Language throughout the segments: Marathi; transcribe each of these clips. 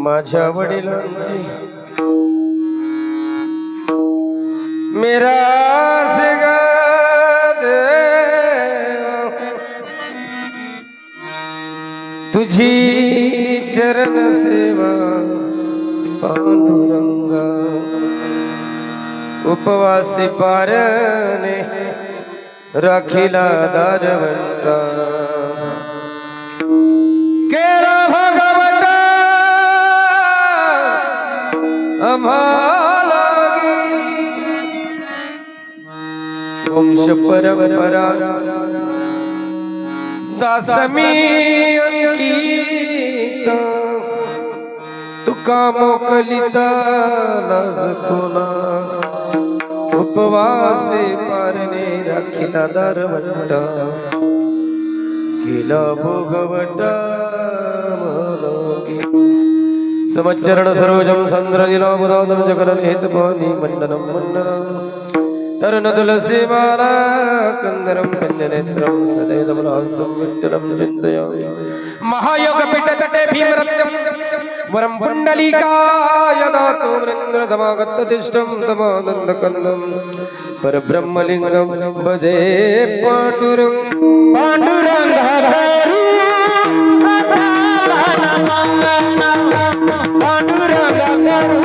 माझ्या वडिलांची मेरा तुझी चरण सेवा पांडुरंगा उपवासी पारणे राखीला दारवंटा केला भगवंता आम्हाला वंश परंपरा दासमी अंकित तुका मोकलिता लाज खोला उपवासे पारणे राखीला दारवंटा केला भोगवटा मलोगी समच्चरण सरोजम संद्र नीलामुदादम जगन हेतपानी मंडनम मंडनम तरुण तुलसी माला कंदरम कन्यनेत्रम सदैवमलासं विठ्ठलं चिन्तयामि महायोग पीठ तटे भीमरत्यं वरं पुण्डलीकाय दातु मृन्द्र समागततिष्ठं तमानन्दकन्दं परब्रह्मलिङ्गं भजे पाण्डुरंग पाण्डुरंग हरि पाण्डुरंग हरि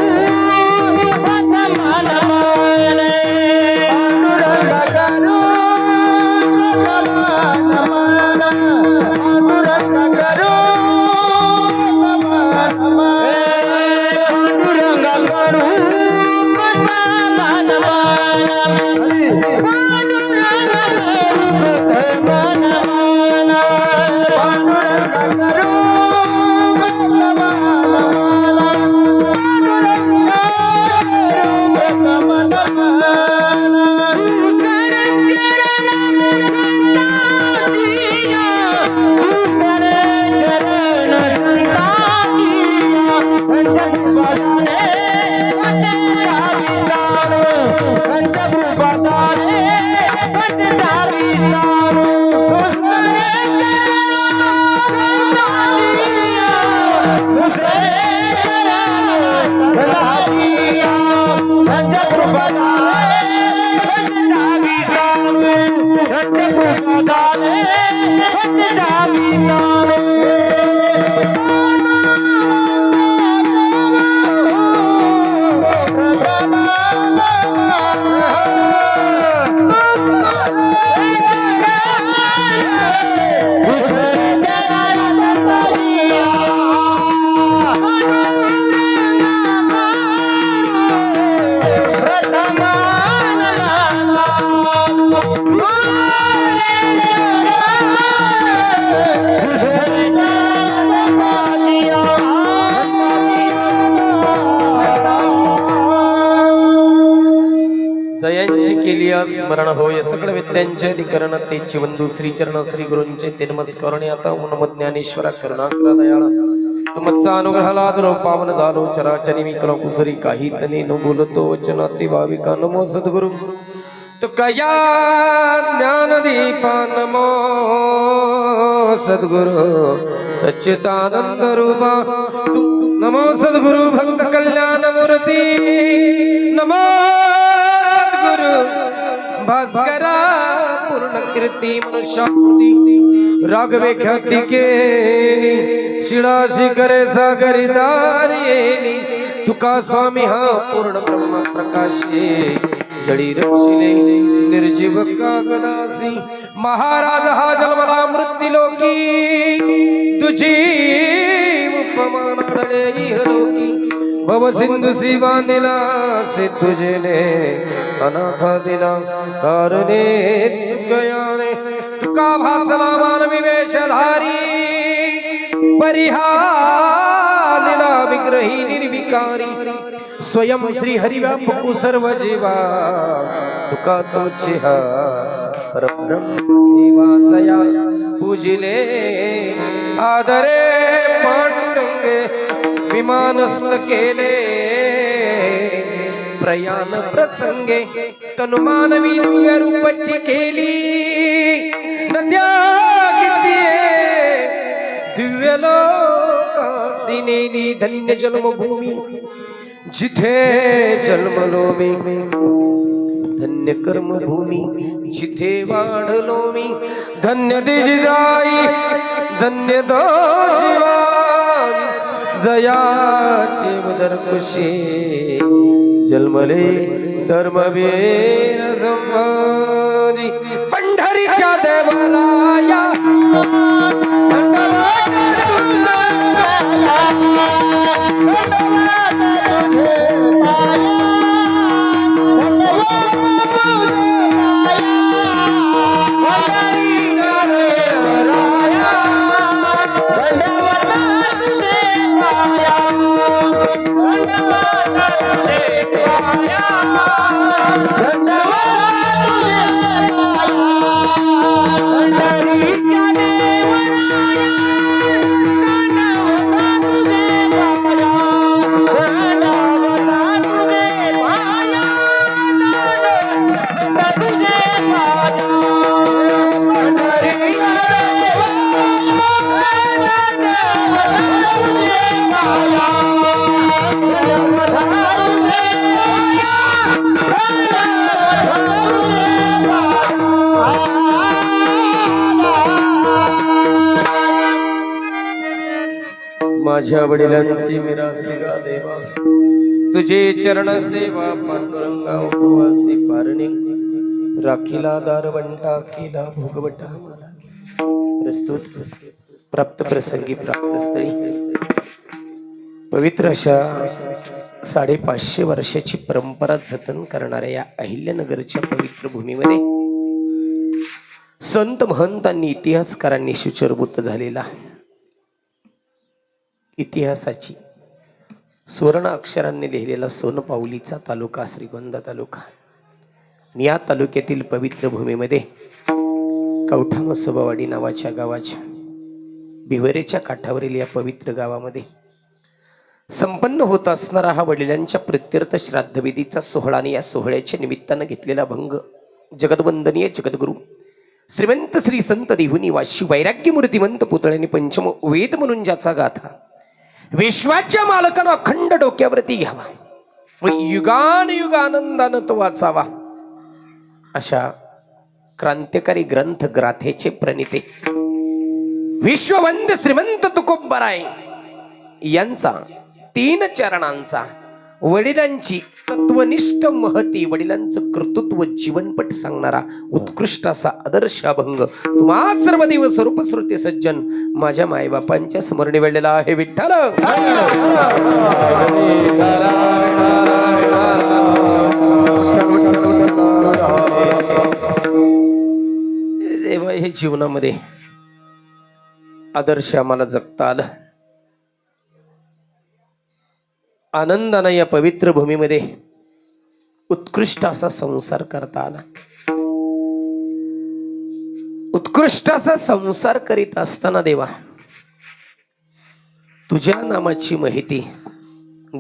जयांची केली स्मरण होय सकळ विद्यांचे अधिकरण तेची वंदू श्री चरण श्री गुरूंचे ते नमस्कार आता उन्मत ज्ञानेश्वरा करुणाकरा दयाळा तुमचा अनुग्रहाला दुरो पावन झालो चराचरी मी कलो कुसरी काहीच नाही न बोलतो वचनाती भाविका नमो सद्गुरु तो कया ज्ञान दीपा नमो सद्गुरु सच्चिदानंद रूपा नमो सद्गुरु भक्त कल्याण मूर्ती नमो भास्करा पूर्ण कीर्ती मनुष्याकृती राघवे ख्याती केली शिळा शिखरे सागरी दारियेली तुका स्वामी हा पूर्ण ब्रह्म प्रकाशी जडी रक्षिले निर्जीव कागदासी महाराज हा जन्मला मृत्यू लोकी तुझी उपमान आढळे इहलोकी भव सिंधू शिवा निला से तुझेने अनाथा दिला कारणे तुकयाने तुका भासला मानवी वेशधारी परिहालिला विग्रही निर्विकारी स्वयं श्री हरिव्यापकु सर्व जीवा तुका तोची हा परब्रह्म देवाचया पूजिले आदरे पांडुरंगे विमानस्थ केले प्रयाण प्रसंगे तनु मानवी दिव्य रूपाची केली नद्या किती दिव्य लोकासी नेली धन्य जन्मभूमी जिथे जन्मलो मी धन्य कर्मभूमी जिथे वाढलो मी धन्य दिजी जाई धन्य दो जीवाई जयाचे उदर कुशे जन्मले धर्मवीर संभाजी पंढरीच्या देवराया माझ्या वडिलांची मिरासी गा देवा तुझे चरण सेवा पांडुरंगा उपवासी पारणे राखीला दारवंटा केला भोगवटा प्रस्तुत प्राप्त प्रसंगी प्राप्त स्थळी पवित्र अशा 550 वर्षाची परंपरा जतन करणाऱ्या या अहिल्यानगरच्या पवित्र भूमीमध्ये संत महंतांनी इतिहासकारांनी सुचरभूत झालेला इतिहासाची सुवर्ण अक्षरांनी लिहिलेला सोनपावलीचा तालुका श्रीगोंदा तालुका आणि या तालुक्यातील पवित्र भूमीमध्ये कवठा मसोबावाडी नावाच्या गावाच्या भिवरेच्या काठावरील या पवित्र गावामध्ये संपन्न होत असणारा हा वडिलांच्या प्रित्यर्थ श्राद्धविधीचा सोहळा आणि या सोहळ्याच्या निमित्तानं घेतलेला भंग जगदवंदनीय जगद्गुरु श्रीमंत श्री संत देहुनी वाशी वैराग्य मूर्तिमंत पुतळ्याने पंचम वेद म्हणून ज्याचा गाथा विश्वाच्या मालकानं अखंड डोक्यावरती घ्यावा व युगान युग आनंदानं तो वाचावा अशा क्रांतिकारी ग्रंथ ग्राथेचे प्रणिते विश्ववंद श्रीमंत तुकोबराय यांचा 3 चरणांचा वडिलांची तत्वनिष्ठ महती वडिलांचं कर्तृत्व जीवनपट सांगणारा उत्कृष्ट असा आदर्श अभंग तुम्हा सर्व देव स्वरूप श्रुती सज्जन माझ्या मायबापांच्या स्मरणी वेळेला आहे विठ्ठल देवा हे जीवनामध्ये आदर्श आम्हाला जगता आलं आनंदानं या पवित्र भूमीमध्ये उत्कृष्ट असा संसार करता आला उत्कृष्ट असा संसार करीत असताना देवा तुझ्या नामाची माहिती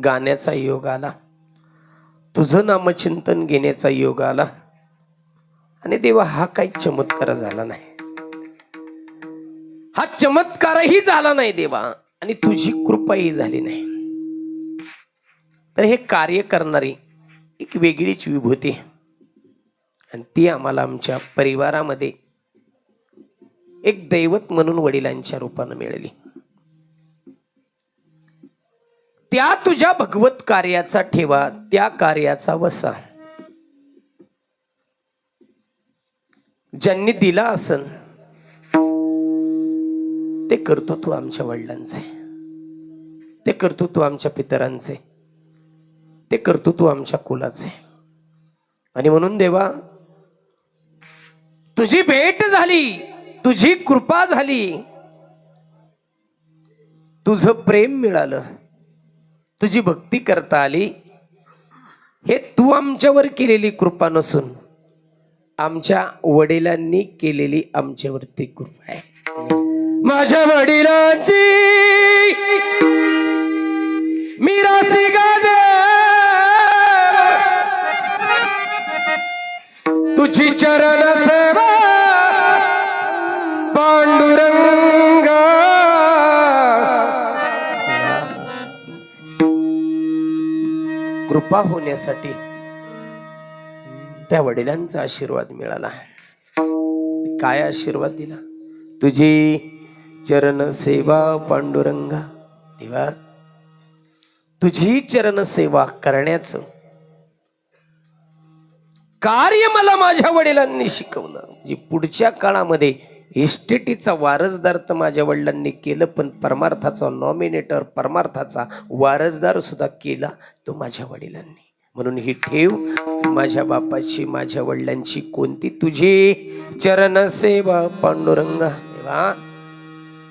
गाण्याचा योग आला तुझं नामचिंतन घेण्याचा योग आला आणि देवा हा काही चमत्कार झाला नाही हा चमत्कारही झाला नाही देवा आणि तुझी कृपाही झाली नाही तर हे कार्य करणारी एक वेगळीच विभूती आणि ती आम्हाला आमच्या परिवारामध्ये एक दैवत म्हणून वडिलांच्या रूपाने मिळाली त्या तुझ्या भगवत कार्याचा ठेवा त्या कार्याचा वसा ज्यांनी दिला असन ते कर्तृत्व आमच्या वडिलांचे ते कर्तृत्व आमच्या पितरांचे ते कर्तृत्व आमच्या कुलाचे आणि म्हणून देवा तुझी भेट झाली तुझी कृपा झाली तुझं प्रेम मिळालं तुझी भक्ती करता आली हे तू आमच्यावर केलेली कृपा नसून आमच्या वडिलांनी केलेली आमच्यावरती कृपा आहे माझ्या वडिलांची मिरासी गादे तुझी चरण सेवा पांडुरंगा कृपा होण्यासाठी त्या वडिलांचा आशीर्वाद मिळाला. काय आशीर्वाद दिला? तुझी चरण सेवा पांडुरंगा. देवा, तुझी चरण सेवा करण्याचं कार्य मला माझ्या वडिलांनी शिकवलं. जी पुढच्या काळामध्ये इस्टेटीचा वारसदार तर माझ्या वडिलांनी केलं, पण परमार्थाचा नॉमिनेटर, परमार्थाचा वारसदार सुद्धा केला तो माझ्या वडिलांनी. म्हणून ही ठेव माझ्या बापाची, माझ्या वडिलांची कोणती? तुझी चरण सेवा पांडुरंगा. देवा,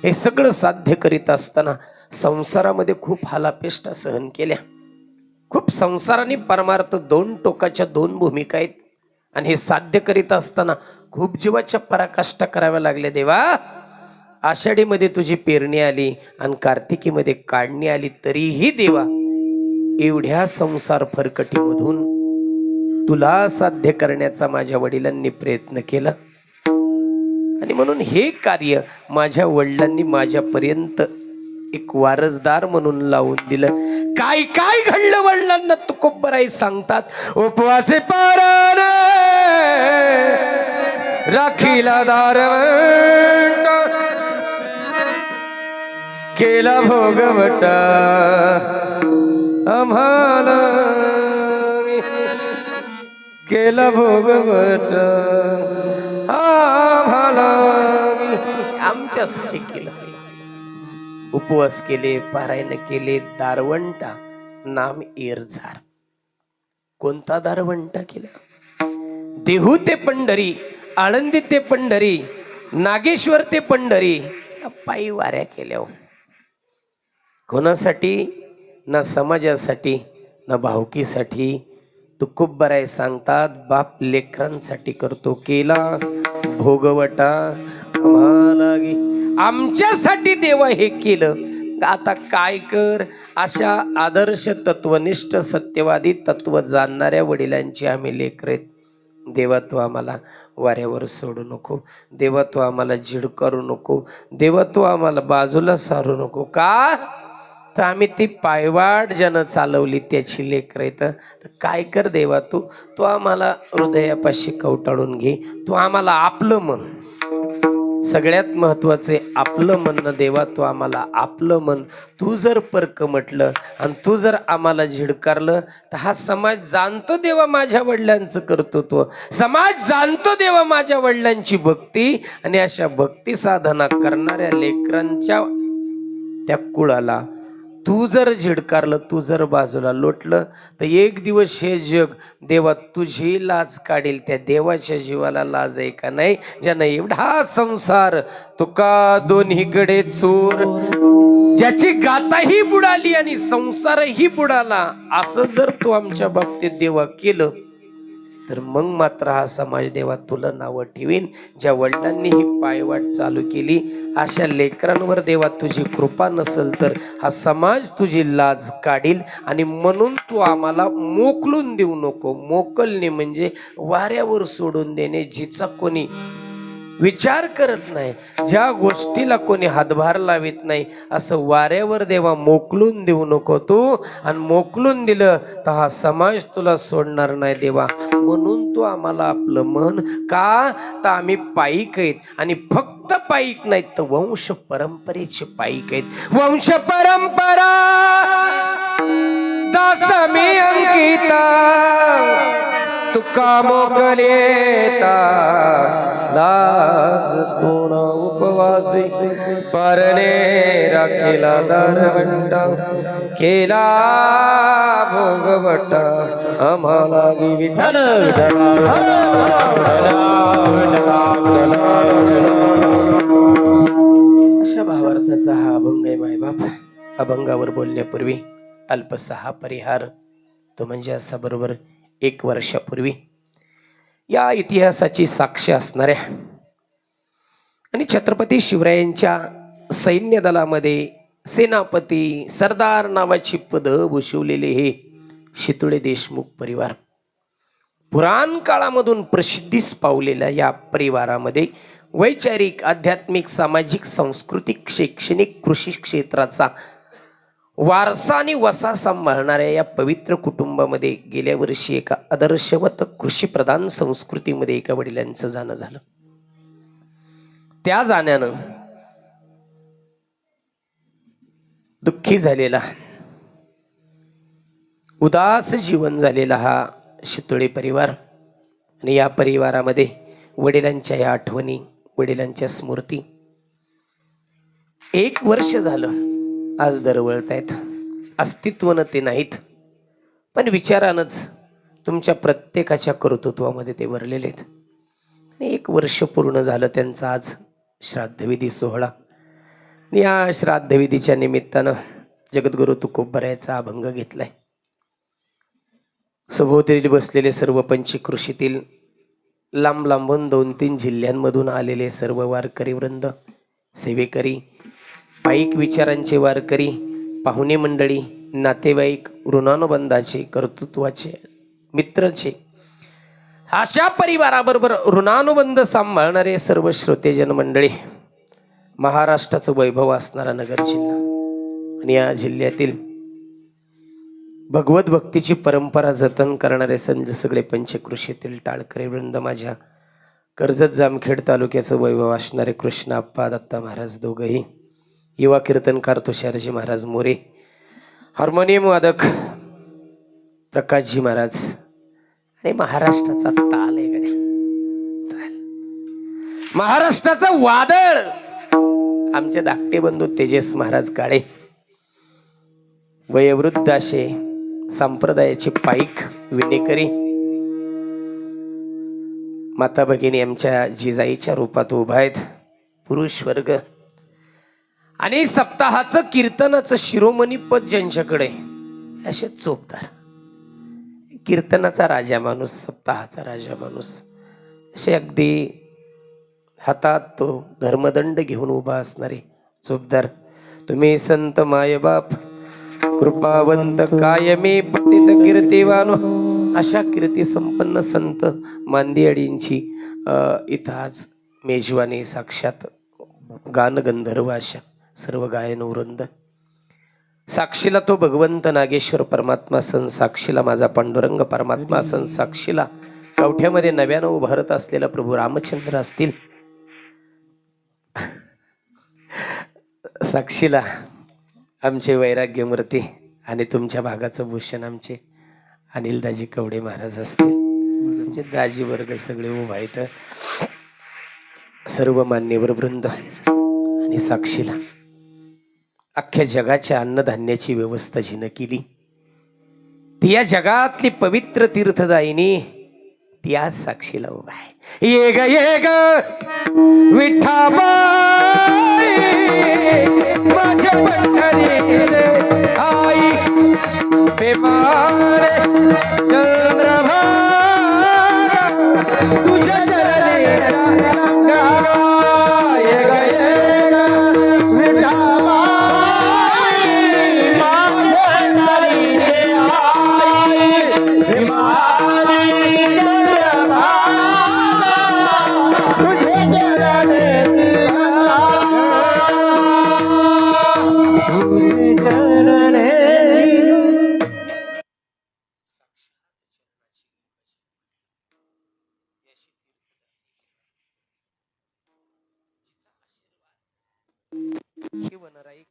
हे सगळं साध्य करीत असताना संसारामध्ये खूप हालापेष्टा सहन केल्या. खूप संसाराने परमार्थ दोन टोकाच्या दोन भूमिका आहेत, आणि हे साध्य करीत असताना खूप जीवाच्या पराकाष्ठा कराव्या लागल्या. देवा, आषाढीमध्ये तुझी पेरणी आली आणि कार्तिकीमध्ये काढणी आली, तरीही देवा एवढ्या संसार फरकटीमधून तुला साध्य करण्याचा माझ्या वडिलांनी प्रयत्न केला. आणि म्हणून हे कार्य माझ्या वडिलांनी माझ्यापर्यंत एक वारसदार म्हणून लावून दिलं. काय काय घडलं वडिलांना तुकोबराई सांगतात. उपवासे पारायण राखीला दारवंट केला भोगवट आम्हाला, केला भोगवट आम्हाला, आमच्यासाठी केलं. उपवास केले, पारायण केले, दारवंटा नाम एरझार. कोणता दारवंटा केला? देहू ते पंढरी, आळंदी ते पंढरी, नागेश्वर ते पंढरी पायी वाऱ्या केल्या. कोणासाठी? ना समाजासाठी, ना भावकीसाठी. तुकोबराय सांगतात, बाप लेकरांसाठी करतो. केला भोगवटा आम्हाला, आमच्यासाठी देवा हे केलं. आता काय कर? अशा आदर्श तत्वनिष्ठ सत्यवादी तत्व जाणणाऱ्या वडिलांची आम्ही लेकरं आहेत. देवा, तू आम्हाला वाऱ्यावर सोडू नको. देवा, तू आम्हाला झिडकारू नको. देवा, तू आम्हाला बाजूला सारू नको. का? तर आम्ही ती पायवाट ज्यानं चालवली त्याची लेकरं आहेत. तर काय कर देवा, तू आम्हाला हृदयापाशी कवटाळून घे. तू आम्हाला आपलं मन, सगळ्यात महत्वाचे आपलं म्हणणं देवा, तू आम्हाला आपलं मन. तू जर परक म्हटलं आणि तू जर आम्हाला झिडकारलं तर हा समाज जाणतो देवा माझ्या वडिलांचं कर्तृत्व. समाज जाणतो देवा माझ्या वडिलांची भक्ती. आणि अशा भक्ती साधना करणाऱ्या लेकरांच्या त्या कुळाला तू जर झिडकारलं, तू जर बाजूला लोटलं तर एक दिवस हे जग देवा तुझी लाज काढेल. त्या देवाच्या जीवाला लाज आहे का नाही? ज्यानं एवढा संसार तुका दोन्हीकडे चोर, ज्याची गाताही बुडाली आणि संसारही बुडाला, असं जर तू आमच्या बाबतीत देवा केलं तर मग मात्र हा समाज देवा तुला नावं ठेवीन. ज्या वडिलांनी ही पायवाट चालू केली अशा लेकरांवर देवा तुझी कृपा नसेल तर हा समाज तुझी लाज काढील. आणि म्हणून तू आम्हाला मोकलून देऊ नको. मोकलणे म्हणजे वाऱ्यावर सोडून देणे. जिचा कोणी विचार करत नाही, ज्या गोष्टीला कोणी हातभार लावित नाही, असं वाऱ्यावर देवा मोकलून देऊ नको तू. आणि मोकलून दिलं तर हा समाज तुला सोडणार नाही देवा. म्हणून तू आम्हाला आपलं म्हण. का? तर आम्ही पायीक आहेत. आणि फक्त पायीक नाहीत तर वंश परंपरेचे पायीक आहेत. वंश परंपरा दास मी अंकिता, तुका मोकलेता लाज कोणा उपवासी, परने राखेला दारवंटा केला भोगवटा आम्हाला. विठ्ठल अशा भावार्थाचा हा अभंग आहे मायबाप. अभंगावर बोलण्यापूर्वी अल्पसा हा परिहार. तो म्हणजे असा बरोबर 1 वर्षापूर्वी या इतिहासाची साक्ष असणाऱ्या आणि छत्रपती शिवरायांच्या सैन्य दलामध्ये सेनापती सरदार नावाची पद भूषवलेले हे शितोळे देशमुख परिवार, पुराण काळामधून प्रसिद्धीस पावलेल्या या परिवारामध्ये वैचारिक, आध्यात्मिक, सामाजिक, सांस्कृतिक, शैक्षणिक, कृषी क्षेत्राचा वारसा आणि वसा सांभाळणाऱ्या या पवित्र कुटुंबामध्ये गेल्या वर्षी एका आदर्शवत कृषीप्रधान संस्कृतीमध्ये एका वडिलांचं जाणं झालं. त्या जाण्यानं दुःखी झालेला, उदास जीवन झालेला हा शितोळे परिवार आणि या परिवारामध्ये वडिलांच्या या आठवणी, वडिलांच्या स्मृती 1 वर्ष झालं आज दरवळतायत. अस्तित्वानं ते नाहीत, पण विचारानंच तुमच्या प्रत्येकाच्या कर्तृत्वामध्ये ते भरलेले आहेत. 1 वर्ष पूर्ण झालं त्यांचा आज श्राद्धविधी सोहळा. आणि या श्राद्धविधीच्या निमित्तानं जगद्गुरु तुकोबरायाचा अभंग घेतलाय. सभोवताली बसलेले सर्व पंचकृषीतील लांब लांबून 2-3 जिल्ह्यांमधून आलेले सर्व वारकरी वृंद, सेवेकरी, पाईक विचारांचे वारकरी, पाहुणे मंडळी, नातेवाईक, ऋणानुबंधाचे, कर्तृत्वाचे, मित्रचे, अशा परिवाराबरोबर ऋणानुबंध सांभाळणारे सर्व श्रोतेजन मंडळी, महाराष्ट्राचं वैभव असणारा नगर जिल्हा आणि या जिल्ह्यातील भगवत भक्तीची परंपरा जतन करणारे सगळे पंचकृषीतील टाळकरी वृंद, माझ्या कर्जत जामखेड तालुक्याचं वैभव असणारे कृष्णाप्पा दत्ता महाराज दोघंही, युवा कीर्तनकार तुषारजी महाराज मोरे, हार्मोनियम वादक प्रकाशजी महाराज आणि महाराष्ट्राचा ताल आहे गड्या, महाराष्ट्राचं वादळ आमचे धाकटे बंधू तेजस महाराज काळे, वयोवृद्ध असे संप्रदायाचे पाईक विनेकरी, माता भगिनी आमच्या जिजाईच्या रूपात उभा आहेत, पुरुष वर्ग आणि सप्ताहाचं कीर्तनाचं शिरोमणी पद ज्यांच्याकडे असे चोपदार, कीर्तनाचा राजा माणूस, सप्ताहाचा राजा माणूस, असे अगदी हातात तो धर्मदंड घेऊन उभा असणारे चोपदार. तुम्ही संत मायबाप कृपावंत कायमी पतित कीर्तिवान, अशा कीर्ती संपन्न संत मांदियाडींची इथं आज मेजवानी, साक्षात गानगंधर्व अशा सर्व गायन वृंद. साक्षीला तो भगवंत नागेश्वर परमात्मा सन, साक्षीला माझा पांडुरंग परमात्मा सन, साक्षीला कवठ्यामध्ये नव्यानं उभारत असलेला प्रभू रामचंद्र असतील, साक्षीला आमचे वैराग्यमूर्ती आणि तुमच्या भागाचं भूषण आमचे अनिलदाजी कवडे महाराज असतील, म्हणजे दाजी वर्ग सगळे उभा आहेत, सर्व मान्यवर वृंद. आणि साक्षीला अख्ख्या जगाच्या अन्नधान्याची व्यवस्था जिनं केली, ती या जगातली पवित्र तीर्थदायिनी, ती आज साक्षीला उभा आहे. ये ग ये ग विठाबाई माझ्या पंढरीले आई, बेमार चंद्रभागा तुझ्या चरणी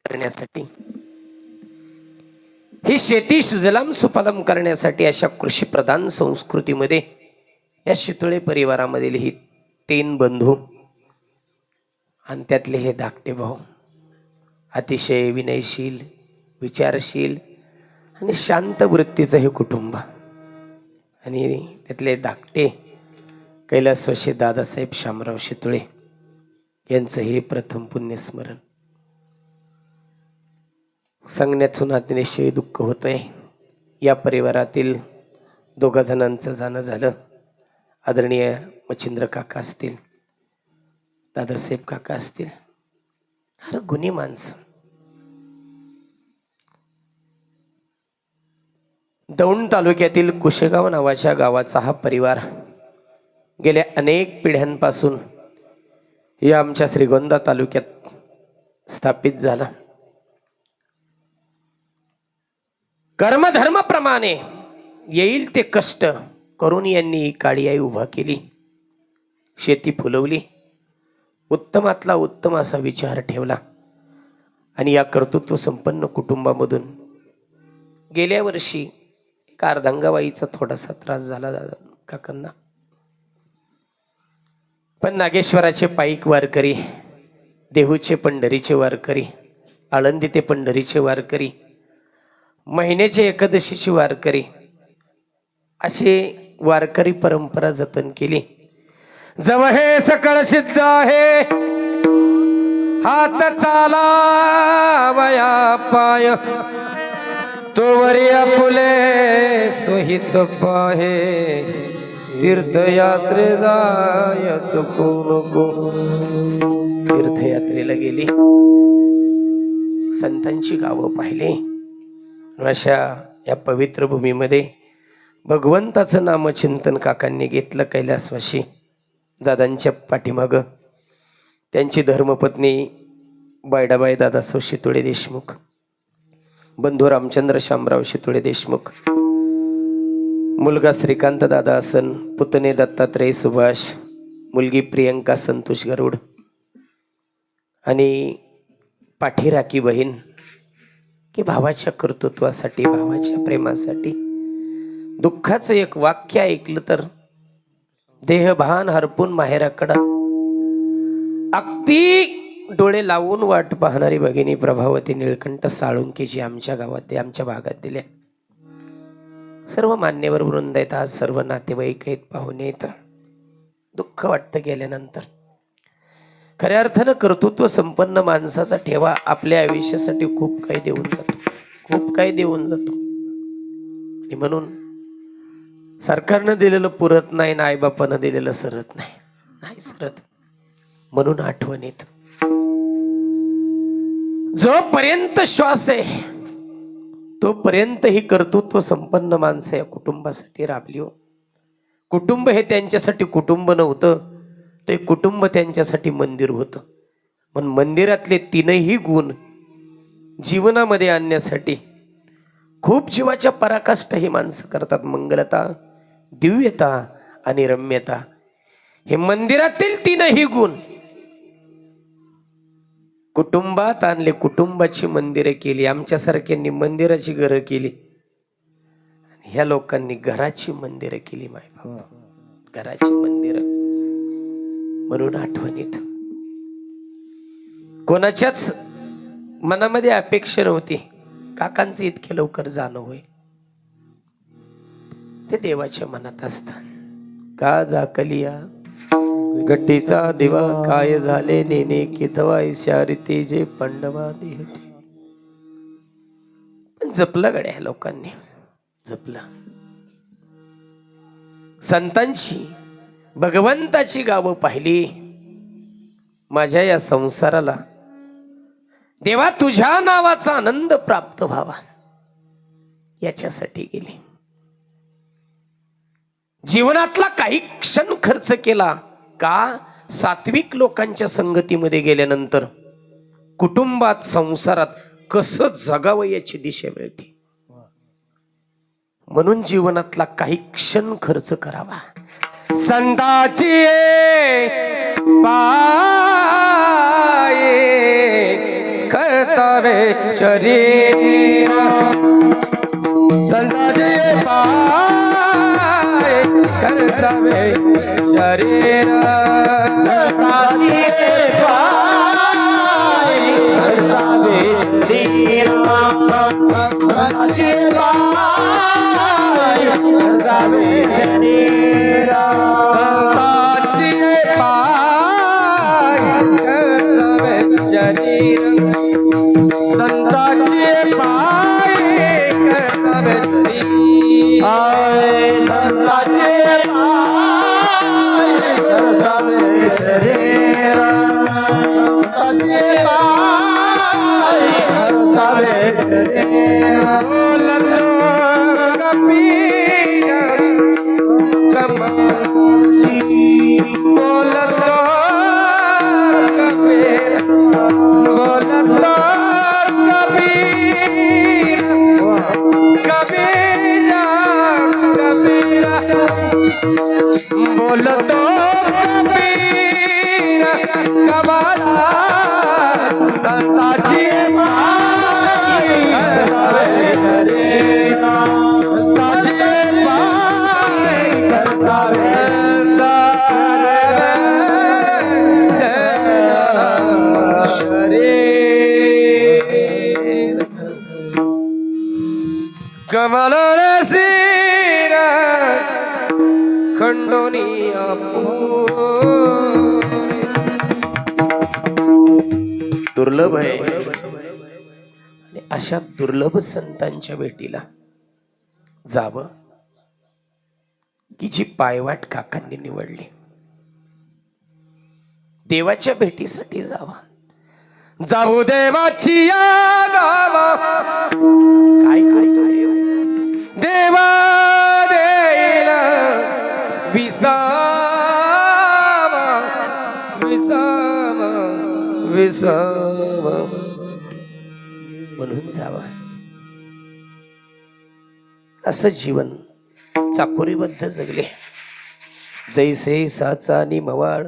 करण्यासाठी, ही शेती सुजलाम सुफलाम करण्यासाठी अशा कृषी प्रधान संस्कृतीमध्ये या शितोळे परिवारामधील ही 3 बंधू आणि त्यातले हे धाकटे भाऊ, अतिशय विनयशील, विचारशील आणि शांत वृत्तीचं हे कुटुंब. आणि त्यातले धाकटे कैलासवासी दादासाहेब शामराव शितोळे यांचं हे प्रथम पुण्यस्मरण. सांगण्यातून अतिशय दुःख होतंय. या परिवारातील 2 जणांचं जाणं झालं. आदरणीय मच्छिंद्र काका असतील, दादासाहेब काका असतील, हर गुणी माणसं. दौंड तालुक्यातील कुशेगाव नावाच्या गावाचा हा परिवार गेल्या अनेक पिढ्यांपासून या आमच्या श्रीगोंदा तालुक्यात स्थापित झाला. कर्मधर्माप्रमाणे येईल ते कष्ट करून यांनी ही काळी आई उभा केली, शेती फुलवली, उत्तमातला उत्तम असा विचार ठेवला आणि या कर्तृत्व संपन्न कुटुंबामधून गेल्या वर्षी एक अर्धांगाबाईचा थोडासा त्रास झाला दादा काकांना, पण नागेश्वराचे पायीक वारकरी, देहूचे पंढरीचे वारकरी, आळंदी ते पंढरीचे वारकरी, महिन्याचे एकादशीचे वारकरी, असे वारकरी परंपरा जतन केली. जव हे सकळ सिद्ध आहे हात चालावया पाय, तोवरी आपुले सोहित पाहे, तीर्थयात्रे जाय चुकू नको. तीर्थयात्रेला गेली, संतांची गावं पाहिली. अशा या पवित्र भूमीमध्ये भगवंताचं नामचिंतन काकांनी घेतलं. कैलासवासी दादांच्या पाठीमागं त्यांची धर्मपत्नी बायडाबाई दादासाहेब शितोळे देशमुख, बंधू रामचंद्र शामराव शितोळे देशमुख, मुलगा श्रीकांत दादा आसन, पुतणे दत्तात्रय सुभाष, मुलगी प्रियंका संतोष गरुड आणि पाठीराखी बहीण, की भावाच्या कर्तृत्वासाठी, भावाच्या प्रेमासाठी. दुःखाचं एक वाक्य ऐकलं तर देहभान हरपून माहेराकडं अगदी डोळे लावून वाट पाहणारी भगिनी प्रभावती निळकंठ साळुंके जी आमच्या गावात, आमच्या भागात दिल्या. सर्व मान्यवर वृंद आहेत, आज सर्व नातेवाईक आहेत, पाहुणे आहेत. दुःख वाटतं गेल्यानंतर. खऱ्या अर्थानं कर्तृत्व संपन्न माणसाचा ठेवा आपल्या आयुष्यासाठी खूप काही देऊन जातो, खूप काही देऊन जातो. आणि म्हणून सरकारनं दिलेलं पुरत नाही ना आईबापानं दिलेलं सरत नाही, नाही सरत. म्हणून आठवणीत जोपर्यंत श्वास आहे तोपर्यंत ही कर्तृत्व संपन्न माणसं या कुटुंबासाठी राबली हो. कुटुंब हे त्यांच्यासाठी कुटुंब नव्हतं, ते कुटुंब त्यांच्यासाठी मंदिर होतं. पण मंदिरातले तीनही गुण जीवनामध्ये आणण्यासाठी खूप जीवाच्या पराकाष्ठा ही माणसं करतात. मंगलता, दिव्यता आणि रम्यता हे मंदिरातील तीनही गुण कुटुंबात आणले. कुटुंबाची मंदिरे केली, आमच्यासारख्यांनी मंदिराची घरं केली, ह्या लोकांनी घराची मंदिरं केली. माय बाबा, घराची मंदिरं. म्हणून आठवणीत कोणाच्याच मनामध्ये अपेक्षा नव्हती काकांचं इतके लवकर जाणं होय. ते देवाच्या मनात असत. का झाकलिया गट्टीचा दिवा, काय झाले नेने कितवा इशारिते जे पंडवा देह. पण जपलं गड्या लोकांनी, जपलं. संतांची, भगवंताची गावं पाहिली. माझ्या या संसाराला देवा तुझ्या नावाचा आनंद प्राप्त व्हावा याच्यासाठी गेली. जीवनातला काही क्षण खर्च केला का सात्विक लोकांच्या संगतीमध्ये गेल्यानंतर कुटुंबात, संसारात कसं जगावं याची दिशा मिळते. म्हणून जीवनातला काही क्षण खर्च करावा. संताची पाये खर्चावे शरीर, संताची पाय खर्चावे शरीर, संताची पाय खर्चावे शरीर, संताची पाय खर्चावे शरीर, संताची पाय खर्चावे शरीर, संताची पाय खर्चावे शरीर, संताची पाय खर्चावे शरीर, संताची पाय खर्चावे शरीर. बोलतो कबीर कमासी, बोलतो कबीर, बोलतो कबीर बोलतो कबीर कबाला संताची पाय करतावे रे संताची पाय करतावे शरीर कमल रसीर खंडोनी दुर्लभ आहे आणि अशा दुर्लभ संतांच्या भेटीला जावं की जी पायवाट काकांनी निवडली. देवाच्या भेटीसाठी जावा जाऊ देवाची या गावा. काय करतो देव? देवा देईल विसावा विसावा विसावा म्हणून जावा. असं जीवन चाकोरीबद्ध जगले. जैसे साचा आणि मवाळ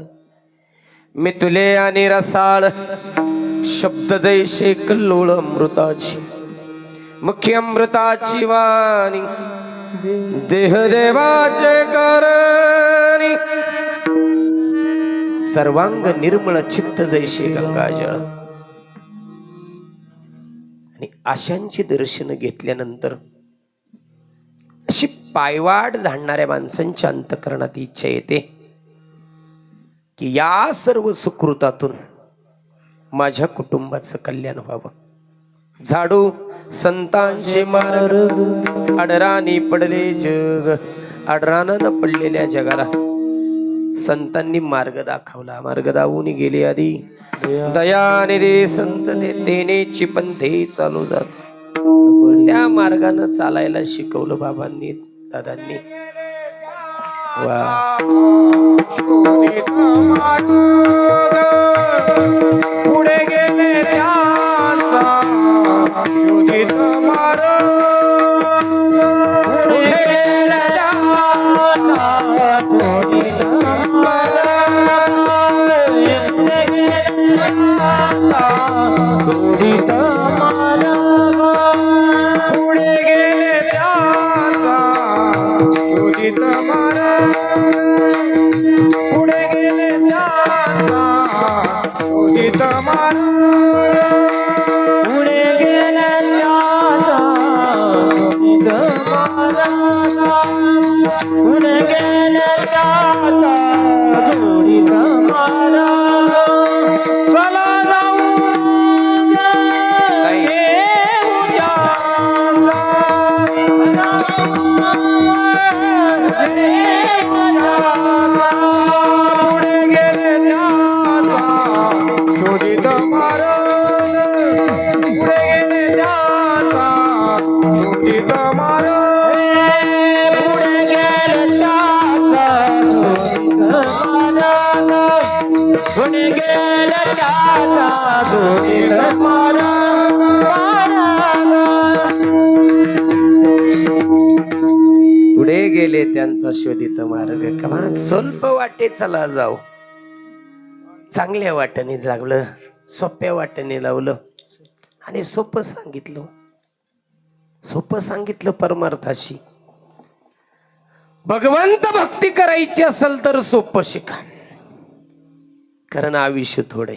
मितुले आणि रसाळ शब्द जैसे कल्लोळ अमृताची मुख्य अमृताची वाणी देह देवाचे करणी सर्वांग निर्मळ चित्त जैसे गंगाजळ. आणि आशांची दर्शन घेतल्यानंतर अशी पायवाट झाडणाऱ्या माणसांच्या अंतःकरणात इच्छा येते की या सर्व सुकृतातून माझ्या कुटुंबाचं कल्याण व्हावं. झाडू संतांचे मार्ग अडरानी पडले जग. अडरानं पडलेल्या जगाला संतांनी मार्ग दाखवला. मार्ग दावून गेले आधी दयाने दे संत दे तेनेची पंथे चालू जात. त्या मार्गानं चालायला शिकवलं बाबांनी दादांनी. वा पुढे गेले पुढे गेले त्यांचा शोधित मार्ग. कमा स्वल्प वाटे चला जाऊ. चांगल्या वाटेने जागलं, सोप्या वाटेने लावलं आणि सोपं सांगितलं. सोपं सांगितलं परमार्थाशी. भगवंत भक्ती करायची असेल तर सोपं शिका, कारण आयुष्य थोडे.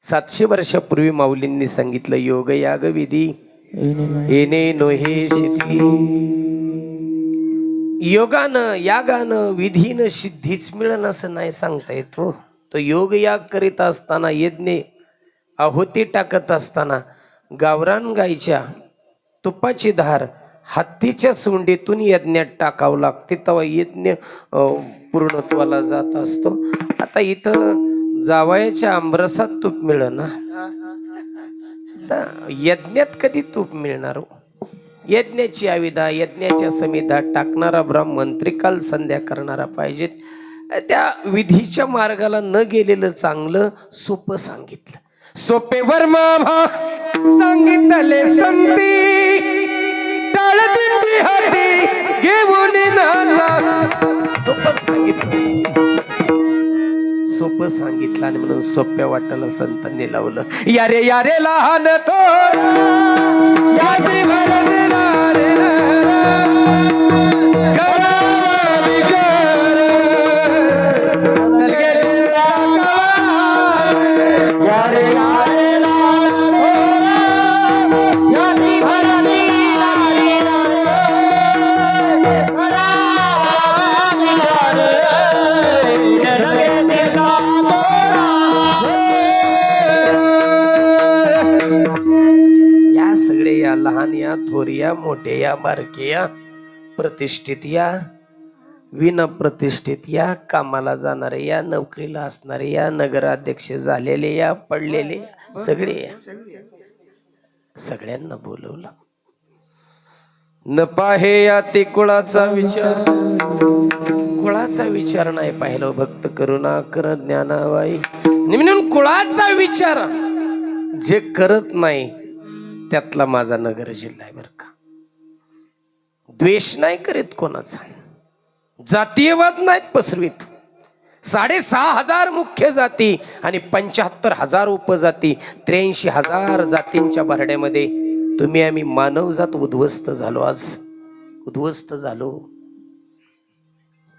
700 वर्षापूर्वी माऊलींनी सांगितलं योग याग विधी येणे नोहे सिद्धी. योगानं यागानं विधीनं सिद्धीच मिळणं असं नाही सांगता येत. तो योग याग करीत असताना, यज्ञ आहुती टाकत असताना गावरान गायच्या तुपाची धार हत्तीच्या सोंडीतून यज्ञात टाकावं लागते, तेव्हा यज्ञ पूर्णत्वाला जात असतो. आता इथं जावयाच्या आंबरसात तूप मिळणार, तर यज्ञात कधी तूप मिळणार? यज्ञाची आविधा, यज्ञाच्या समिधा टाकणारा ब्राह्मण त्रिकाल संध्या करणारा पाहिजेत. त्या विधीच्या मार्गाला न गेलेलं चांगलं. सोपं सांगितलं, सोपेवर मामा सांगितले संती, टाळदिंडी हाती घेऊन नाचा सांगितला आणि म्हणून सोप्या वाटायला संतांनी लावलं, यारे यारे लहान थोर यादी भरलेला रे लहान या थोरिया मोठे या बारके या प्रतिष्ठित या विना प्रतिष्ठित या कामाला जाणारे या नोकरीला असणारे या नगराध्यक्ष झालेले या पडलेले सगळे या सगळ्यांना बोलवलं. न पाहे या ते कुळाचा विचार नाही पाहिलं भक्त करुणा कर ज्ञानाबाई म्हणून कुळाचा विचार जे करत नाही त्यातला माझा नगर जिल्हा आहे बर का. द्वेष नाही करीत कोणाचा, जातीयवाद नाहीत पसरवीत. 6,500 मुख्य जाती आणि 75,000 उपजाती, 83,000 जातींच्या भरड्यामध्ये तुम्ही आम्ही मानवजात उद्ध्वस्त झालो. आज उद्ध्वस्त झालो,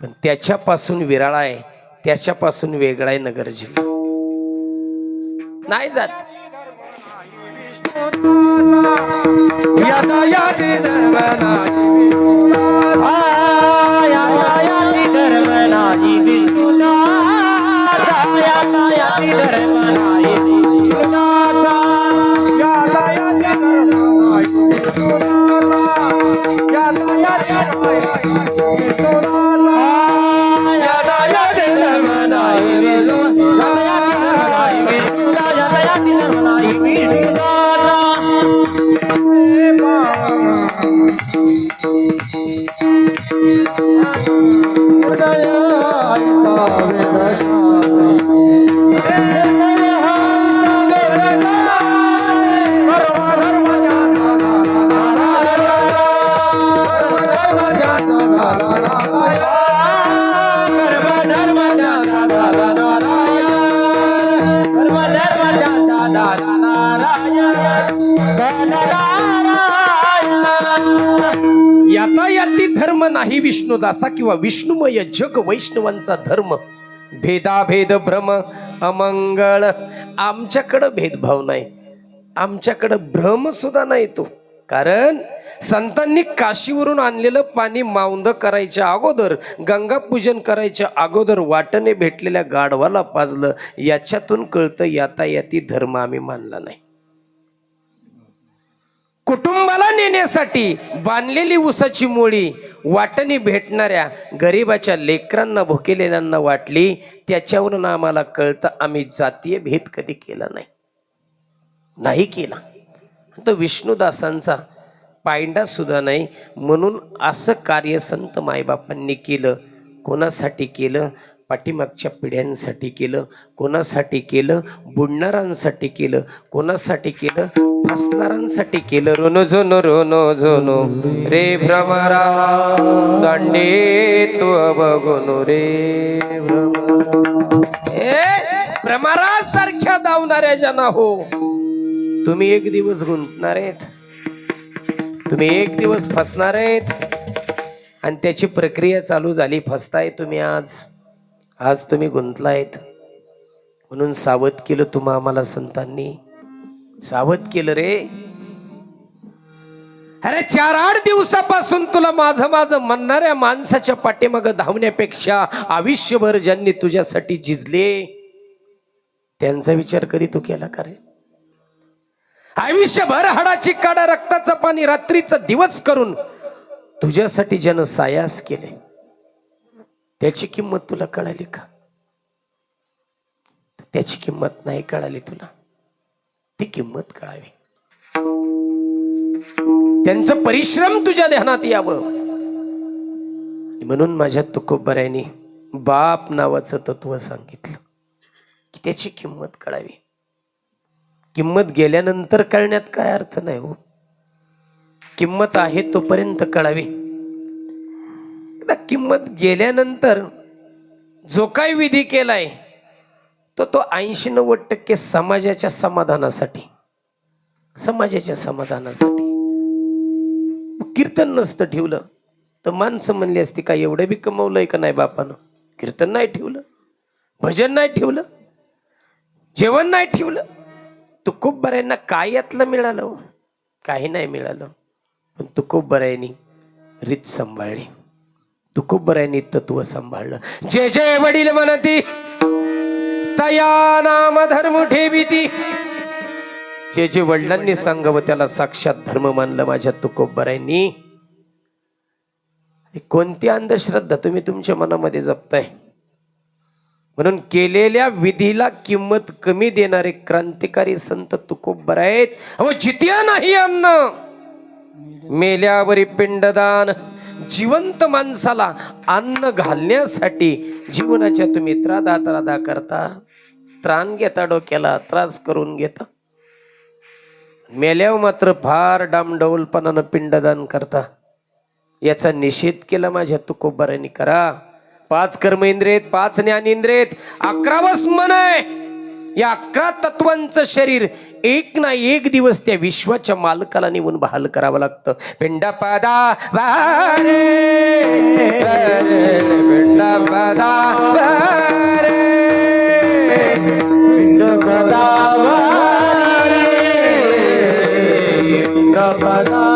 पण त्याच्यापासून विराळा आहे, त्याच्यापासून वेगळा आहे नगर जिल्हा. नाही जात यादा यादी धर्मनाजी यादा यादी धर्मनाजी विष्णुनाथा यादा यादी धर्मनाजी विष्णुनाथा यादा यादी धर्मनाजी विष्णुनाथा यादा यादी विष्णुनाथा यादा यादी धर्मनाजी विष्णुनाथा यादा यादी धर्मनाजी विष्णुनाथा. यातायाती धर्म नाही विष्णुदासा किंवा विष्णुमय जग वैष्णवांचा धर्म. भेदाभेद भ्रम अमंगळ. आमच्याकडं भेदभाव नाही, आमच्याकडं भ्रम सुद्धा नाही तो. कारण संतांनी काशीवरून आणलेलं पाणी माउंद करायच्या अगोदर, गंगा पूजन करायच्या अगोदर वाटणे भेटलेल्या गाढवाला पाजलं. याच्यातून कळतं यातायाती धर्म आम्ही मानला नाही. कुटुंबाला नेण्यासाठी बांधलेली उसाची मोळी वाटणी भेटणाऱ्या गरिबाच्या लेकरांना भुकेलेल्यांना वाटली. त्याच्यावरून आम्हाला कळतं आम्ही जातीय भेद कधी केला नाही केला. तो विष्णुदासांचा पायंडा सुद्धा नाही. म्हणून असं कार्य संत मायबापांनी केलं. कोणासाठी केलं? पाठीमागच्या पिढ्यांसाठी केलं. कोणासाठी केलं? बुडणाऱ्यांसाठी केलं. कोणासाठी केलं? फसणाऱ्यांसाठी केलं. रोनो झोनो रे भ्रमरा सांडे तू बघून रे भ्रमरा सारख्या धावणाऱ्या जना हो. तुम्ही एक दिवस गुंतणार आहेत, तुम्ही एक दिवस फसणार आहेत आणि त्याची प्रक्रिया चालू झाली. फसताय तुम्ही आज तुम्ही गुंतलायत. म्हणून सावध केलं तुम्हा आम्हाला संतांनी, सावध केलं रे. अरे 4-8 दिवसापासून तुला माझं म्हणणाऱ्या माणसाच्या पाठीमागं धावण्यापेक्षा आयुष्यभर ज्यांनी तुझ्यासाठी झिजले त्यांचा विचार कधी तू केला का रे? आयुष्यभर हाडाची काढा रक्ताचं पाणी रात्रीचा दिवस करून तुझ्यासाठी ज्यानं सायास केले त्याची किंमत तुला कळाली का? त्याची किंमत नाही कळाली तुला, ती किंमत कळावी. त्यांचं परिश्रम तुझ्या ध्यानात यावं. म्हणून माझ्या तुकोबरायांनी बाप नावाचं तत्व सांगितलं की त्याची किंमत कळावी. किंमत गेल्यानंतर कळण्यात काय अर्थ नाही हो. किंमत आहे तोपर्यंत कळावी. किंमत गेल्यानंतर जो काही विधी केलाय तो 80-90% समाजाच्या समाधानासाठी, समाजाच्या समाधानासाठी. कीर्तन नसतं ठेवलं तर माणसं म्हणली असती काय एवढं बी कमवलंय का नाही बापानं. कीर्तन नाही ठेवलं, भजन नाही ठेवलं, जेवण नाही ठेवलं, तुकोबरायांना काय यातलं मिळालं? काही नाही मिळालं. पण तुकोबरायांनी रीत सांभाळली, तुकोबरायांनी तत्व सांभाळलं. जे जे वडील म्हणती तया नाम धर्म ठेविती. जे जे वडिलांनी सांगावं त्याला साक्षात धर्म मानलं माझ्या तुकोबरायांनी. कोणती अंधश्रद्धा तुम्ही तुमच्या मनामध्ये जपताय? म्हणून केलेल्या विधीला किंमत कमी देणारे क्रांतिकारी संत तुकोबराय आहेत. अहो जित्या नाही अन्न, मेल्यावरी पिंडदान. जिवंत माणसाला अन्न घालण्यासाठी जीवनाच्या तुम्ही त्रादा करता, त्राण घेता, डोक्याला त्रास करून घेता. मेल्यावर मात्र फार डामडौलपणानं पिंडदान करता. याचा निषेध केला माझ्या तुकोबरांनी. करा. 5 कर्मेंद्रियत, 5 ज्ञानेंद्रियत, 11 मन आहे. या 11 तत्वांचं शरीर एक ना एक दिवस त्या विश्वाच्या मालकाला नेऊन बहाल करावं लागतं. पिंडपदा वारे, पिंडपदा वारे, पिंडपदा वारे, पिंडपदा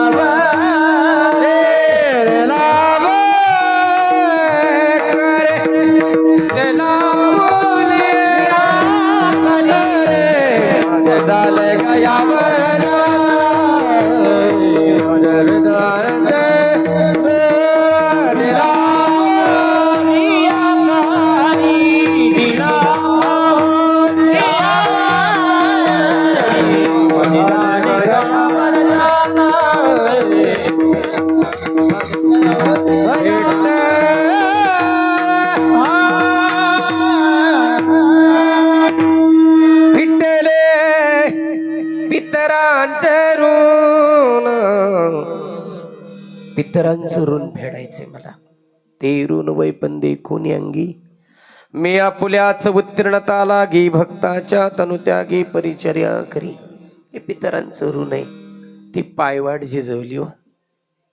पितरांचं ऋण फेडायचे मला. ते ऋण वैपण देखून अंगी मी आपुल्याच उत्तीर्णता लागी, भक्ताच्या तनुत्यागी परिचर्या करी. हे पितरांचं ऋण आहे. ती पायवाट जिजवली हो,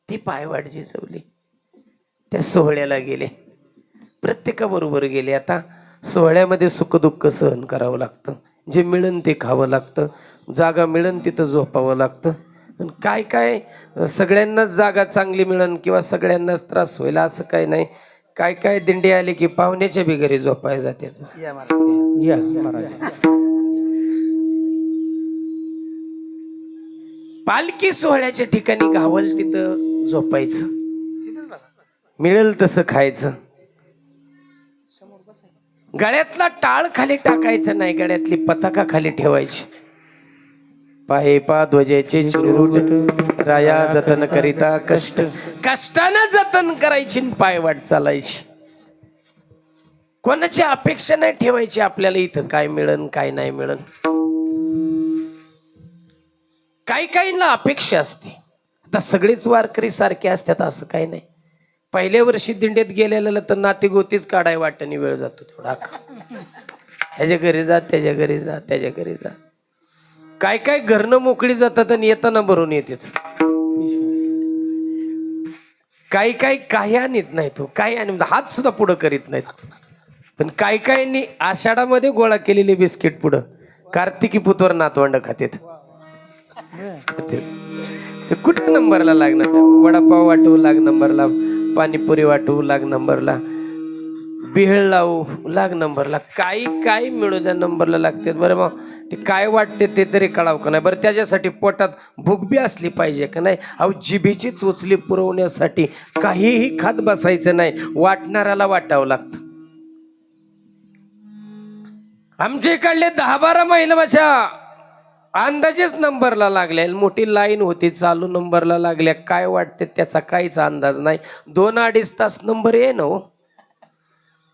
ती पायवाट जिजवली. त्या सोहळ्याला गेले, प्रत्येकाबरोबर गेले. आता सोहळ्यामध्ये सुखदुःख सहन करावं लागतं. जे मिळन ते खावं लागतं, जागा मिळन तिथं झोपावं लागतं. काय काय सगळ्यांनाच जागा चांगली मिळन किंवा सगळ्यांनाच त्रास होईल असं काही नाही. काय काय दिंडी आली की पाहुण्याच्या बी घरी झोपाय जाते. पालखी सोहळ्याच्या ठिकाणी गावल तिथं झोपायचं, मिळेल तसं खायचं. गळ्यातला टाळ खाली टाकायचं नाही, गळ्यातली पताका खाली ठेवायची. पाहे पा ध्वजेचे चिरूट, राया जतन करिता कष्ट. कष्टानं जतन करायची, पायवाट चालायची. कोणाची अपेक्षा नाही ठेवायची आपल्याला इथं काय मिळन काय नाही मिळन. काही काहींना अपेक्षा असते. आता सगळेच वारकरी सारखे असतात असं काही नाही. पहिल्या वर्षी दिंडीत गेलेलं तर नाती गोतीच काढाय वाटणी वेळ जातो थोडा. ह्याच्या घरी जा, त्याच्या घरी जा, त्याच्या घरी जा. काय काय घरनं मोकळी जातात आणि येताना भरून येते. काही काही काही आणत नाही तो, काही आणि हात सुद्धा पुढं करीत नाहीत. पण काही काहींनी आषाढामध्ये गोळा केलेले बिस्किट पुढं कार्तिकी पुतवर नातवंड खातेत. ते कुठे नंबरला लागणार? वडापाव वाटू लाग नंबरला, पाणीपुरी वाटू लाग नंबरला, बिहळ लावू लाग नंबरला. काही काही मिळू द्या नंबरला लागते. बरं मग ते काय वाटते ते तरी कळावं का नाही? बरं त्याच्यासाठी पोटात भूक बी असली पाहिजे का नाही? अहो जिभेची चोचली पुरवण्यासाठी काहीही खात बसायचं नाही, वाटणाऱ्याला वाटावं लागतं. आमच्या इकडले 10-12 महिला माझ्या अंदाजेच नंबरला लागल्या. मोठी लाईन होती, चालू नंबरला लागल्या. काय वाटते त्याचा काहीच अंदाज नाही. 2-2.5 तास नंबर ये ना हो.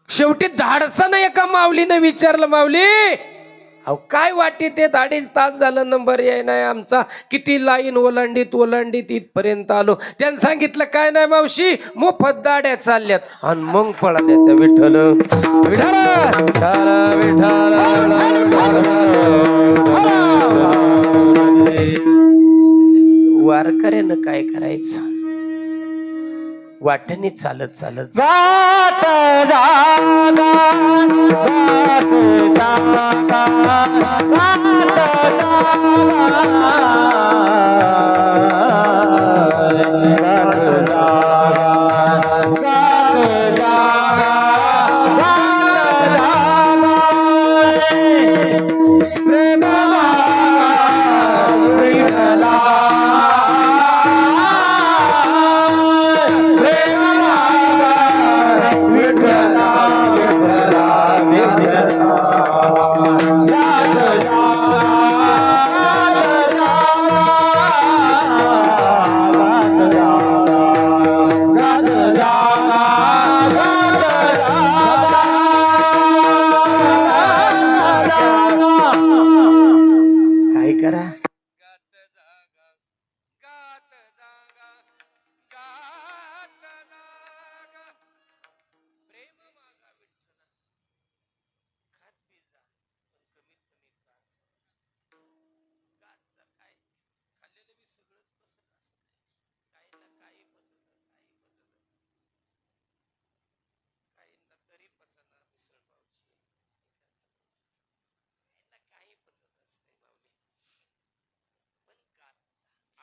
शेवटी धाडसानं एका माऊलीने विचारलं, माऊली अहो काय वाटी ते 2.5 तास झालं नंबर याय नाही आमचा. किती लाईन ओलांडीत इथपर्यंत आलो. त्यानं सांगितलं काय नाही मावशी, मोफत दाड्या चालल्यात. आणि मग पळाल्या त्या विठ्ठल वारकऱ्यानं काय करायचं, वाटेने चालत चालत जात जागा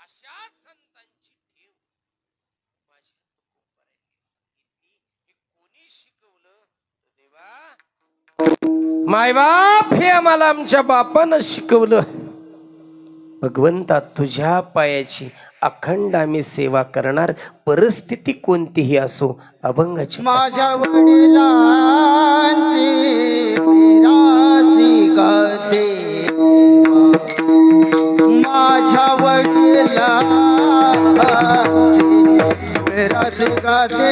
अशा संतांची ठेव माझ्या तुकोबारायांनी सांगितली. हे कोणी शिकवलं तर देवा मायबाप हे आम्हाला आमच्या बापानं शिकवलं. भगवंता तुझ्या पायाची अखंड आम्ही सेवा करणार, परिस्थिती कोणतीही असो. अभंगाची माझ्या वडिलांची मिरासी गाते, माझ्या वडिलांची मिरासी गाते,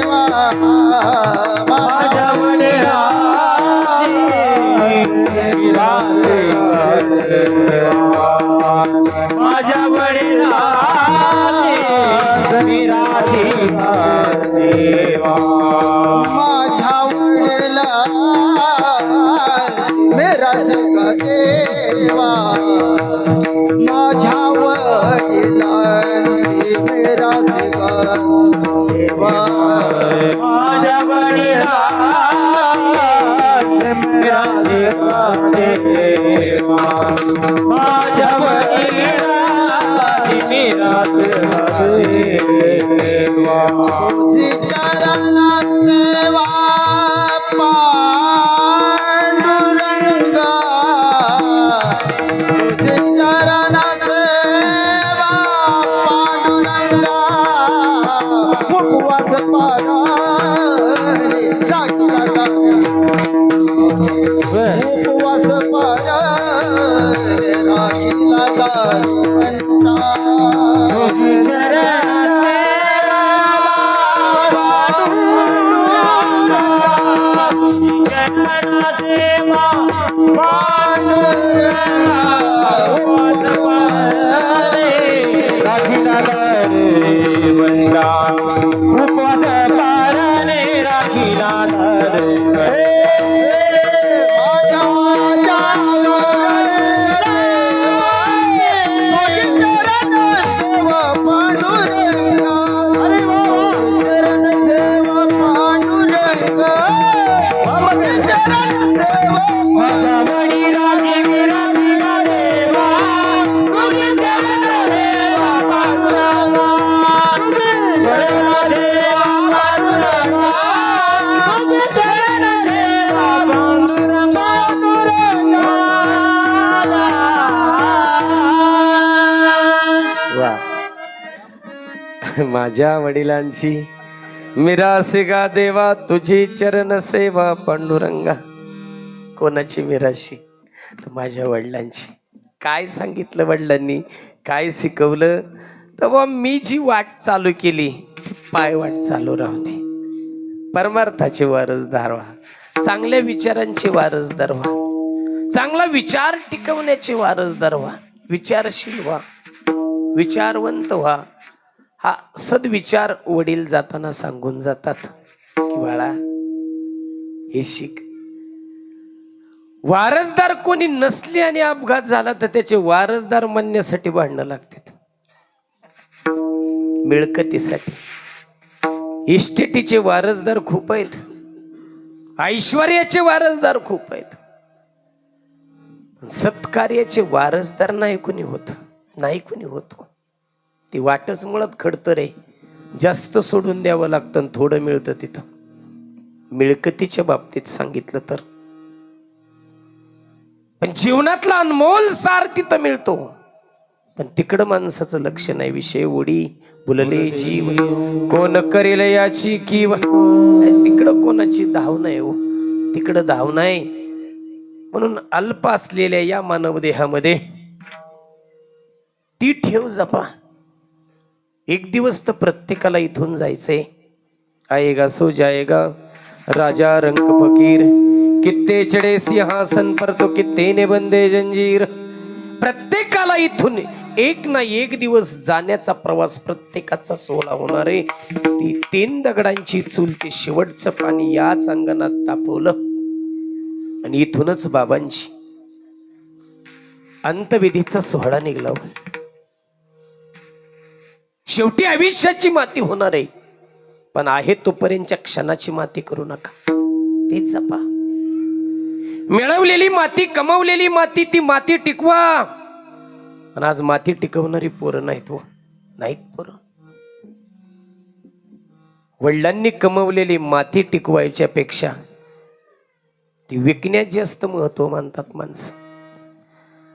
माझ्या माझ्या वडिलांची मिरासी गाते, माझ्या वडिला मेरा सखा देवा, माझ्या वडिलांची मेरा सखा देवा, माझ्या वडिलांची मेरा सखा देवा, माझ्या वडिलांची मेरा सखा देवा, तुझी चरणा सेवा पांडुरंगा, तुझी चरणा सेवा पांडुरंगा, उपवास पारायणे राखीला उपवास पारायणे राखीला घंटा, तुझी चरणा सेवा उपवास पारायणे राखीला माझ्या वडिलांची मिरासी गा देवा, तुझी चरण सेवा पांडुरंगा. कोणाची मिराशी? तर माझ्या वडिलांची. काय सांगितलं वडिलांनी, काय शिकवलं? तेव्हा मी जी वाट चालू केली, पाय वाट चालू राहू दे. परमार्थाचे वारसदार व्हा, चांगल्या विचारांचे वारसदार व्हा. चांगला विचार टिकवण्याचे वारसदार व्हा, विचारशील व्हा, विचारवंत व्हा. हा सद्विचार वडील जाताना सांगून जातात की बाळा हे शिक. वारसदार कोणी नसले आणि अपघात झाला तर त्याचे वारसदार म्हणण्यासाठी भांडणं लागतात. मिळकतीसाठी इस्टेटीचे वारसदार खूप आहेत, ऐश्वर्याचे वारसदार खूप आहेत. सत्कार्याचे वारसदार नाही कोणी होत, नाही कोणी होतो. ती वाटच मुळात खडतर आहे. जास्त सोडून द्यावं लागतं, थोडं मिळतं तिथं. मिळकतीच्या बाबतीत सांगितलं तर, पण जीवनातला अनमोल सार तिथं मिळतो. पण तिकडं माणसाचं लक्ष नाही. विषय ओढी बुलले जीव कोण करेल याची किंवा तिकडं कोणाची धाव नाही हो, तिकडं धाव नाही. म्हणून अल्प असलेल्या या मानव देहामध्ये ती ठेव जपा. एक दिवस तर प्रत्येकाला इथून जायचंय. आएगा सो जाएगा, राजा रंक फकीर, कित्ते चढे सिंहासन पर तो कित्ते ने बंदे जंजीर. प्रत्येकाला इथून एक ना एक दिवस जाण्याचा प्रवास प्रत्येकाचा सोहळा होणार आहे. ती 3 दगडांची चूल, ते शेवटचं पाणी याच अंगणात तापवलं आणि इथूनच बाबांची अंतविधीचा सोहळा निघला. शेवटी आयुष्याची माती होणार आहे, पण आहे तोपर्यंतच्या क्षणाची माती करू नका. तेच जपा. मिळवलेली माती, कमावलेली माती, ती माती टिकवा. आणि आज माती टिकवणारी पोरं नाहीत हो, नाहीत पोरं. वडिलांनी कमवलेली माती टिकवायच्या पेक्षा ती विकण्यात जास्त महत्व मानतात माणसं.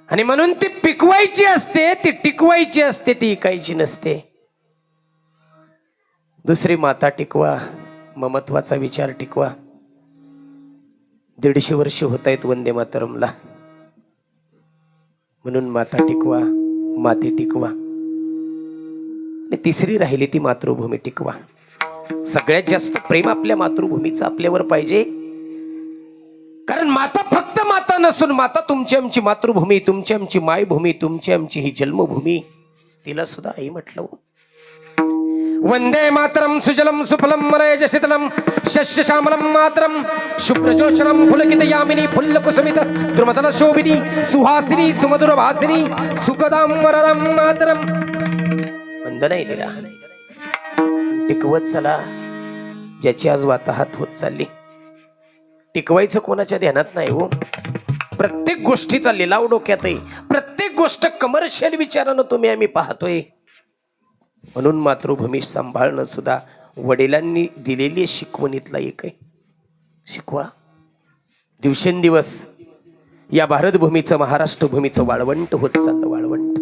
आणि म्हणून ती पिकवायची असते, ती टिकवायची असते, ती इकायची नसते. दुसरी माता टिकवा, ममत्वाचा विचार टिकवा. 150 वर्ष होत आहेत वंदे मातरमला, म्हणून माता टिकवा, माती टिकवा. आणि तिसरी राहिली ती मातृभूमी टिकवा. सगळ्यात जास्त प्रेम आपल्या मातृभूमीचं आपल्यावर पाहिजे. कारण माता फक्त माता नसून माता तुमची आमची मातृभूमी, तुमची आमची मायभूमी, तुमची आमची ही जन्मभूमी. तिला सुद्धा आई म्हटलं. वंदे मातरम सुजलम सुफलम मरयजशीतलम शस्य श्यामलम मातरम शुभ्रजोषणम पुलकितयामिनी फुल्लकुसुमित द्रुमदल शोभिनी सुहासिनी सुमधुर भासिनी सुखदाम वरदम मातरम. वंदन आहे तिला. टिकवत चला, ज्याची आज वाताहत होत चालली. टिकवायचं कोणाच्या ध्यानात नाही हो. प्रत्येक गोष्टीचा लिलाव डोक्यात आहे. प्रत्येक गोष्ट कमर्शियल विचारानं तुम्ही आम्ही पाहतोय. म्हणून मातृभूमी सांभाळणं सुद्धा वडिलांनी दिलेली शिकवणीतला एक आहे. शिकवा. दिवसेंदिवस या भारत भूमीचं, महाराष्ट्र भूमीचं वाळवंट होत चाललं. वाळवंट.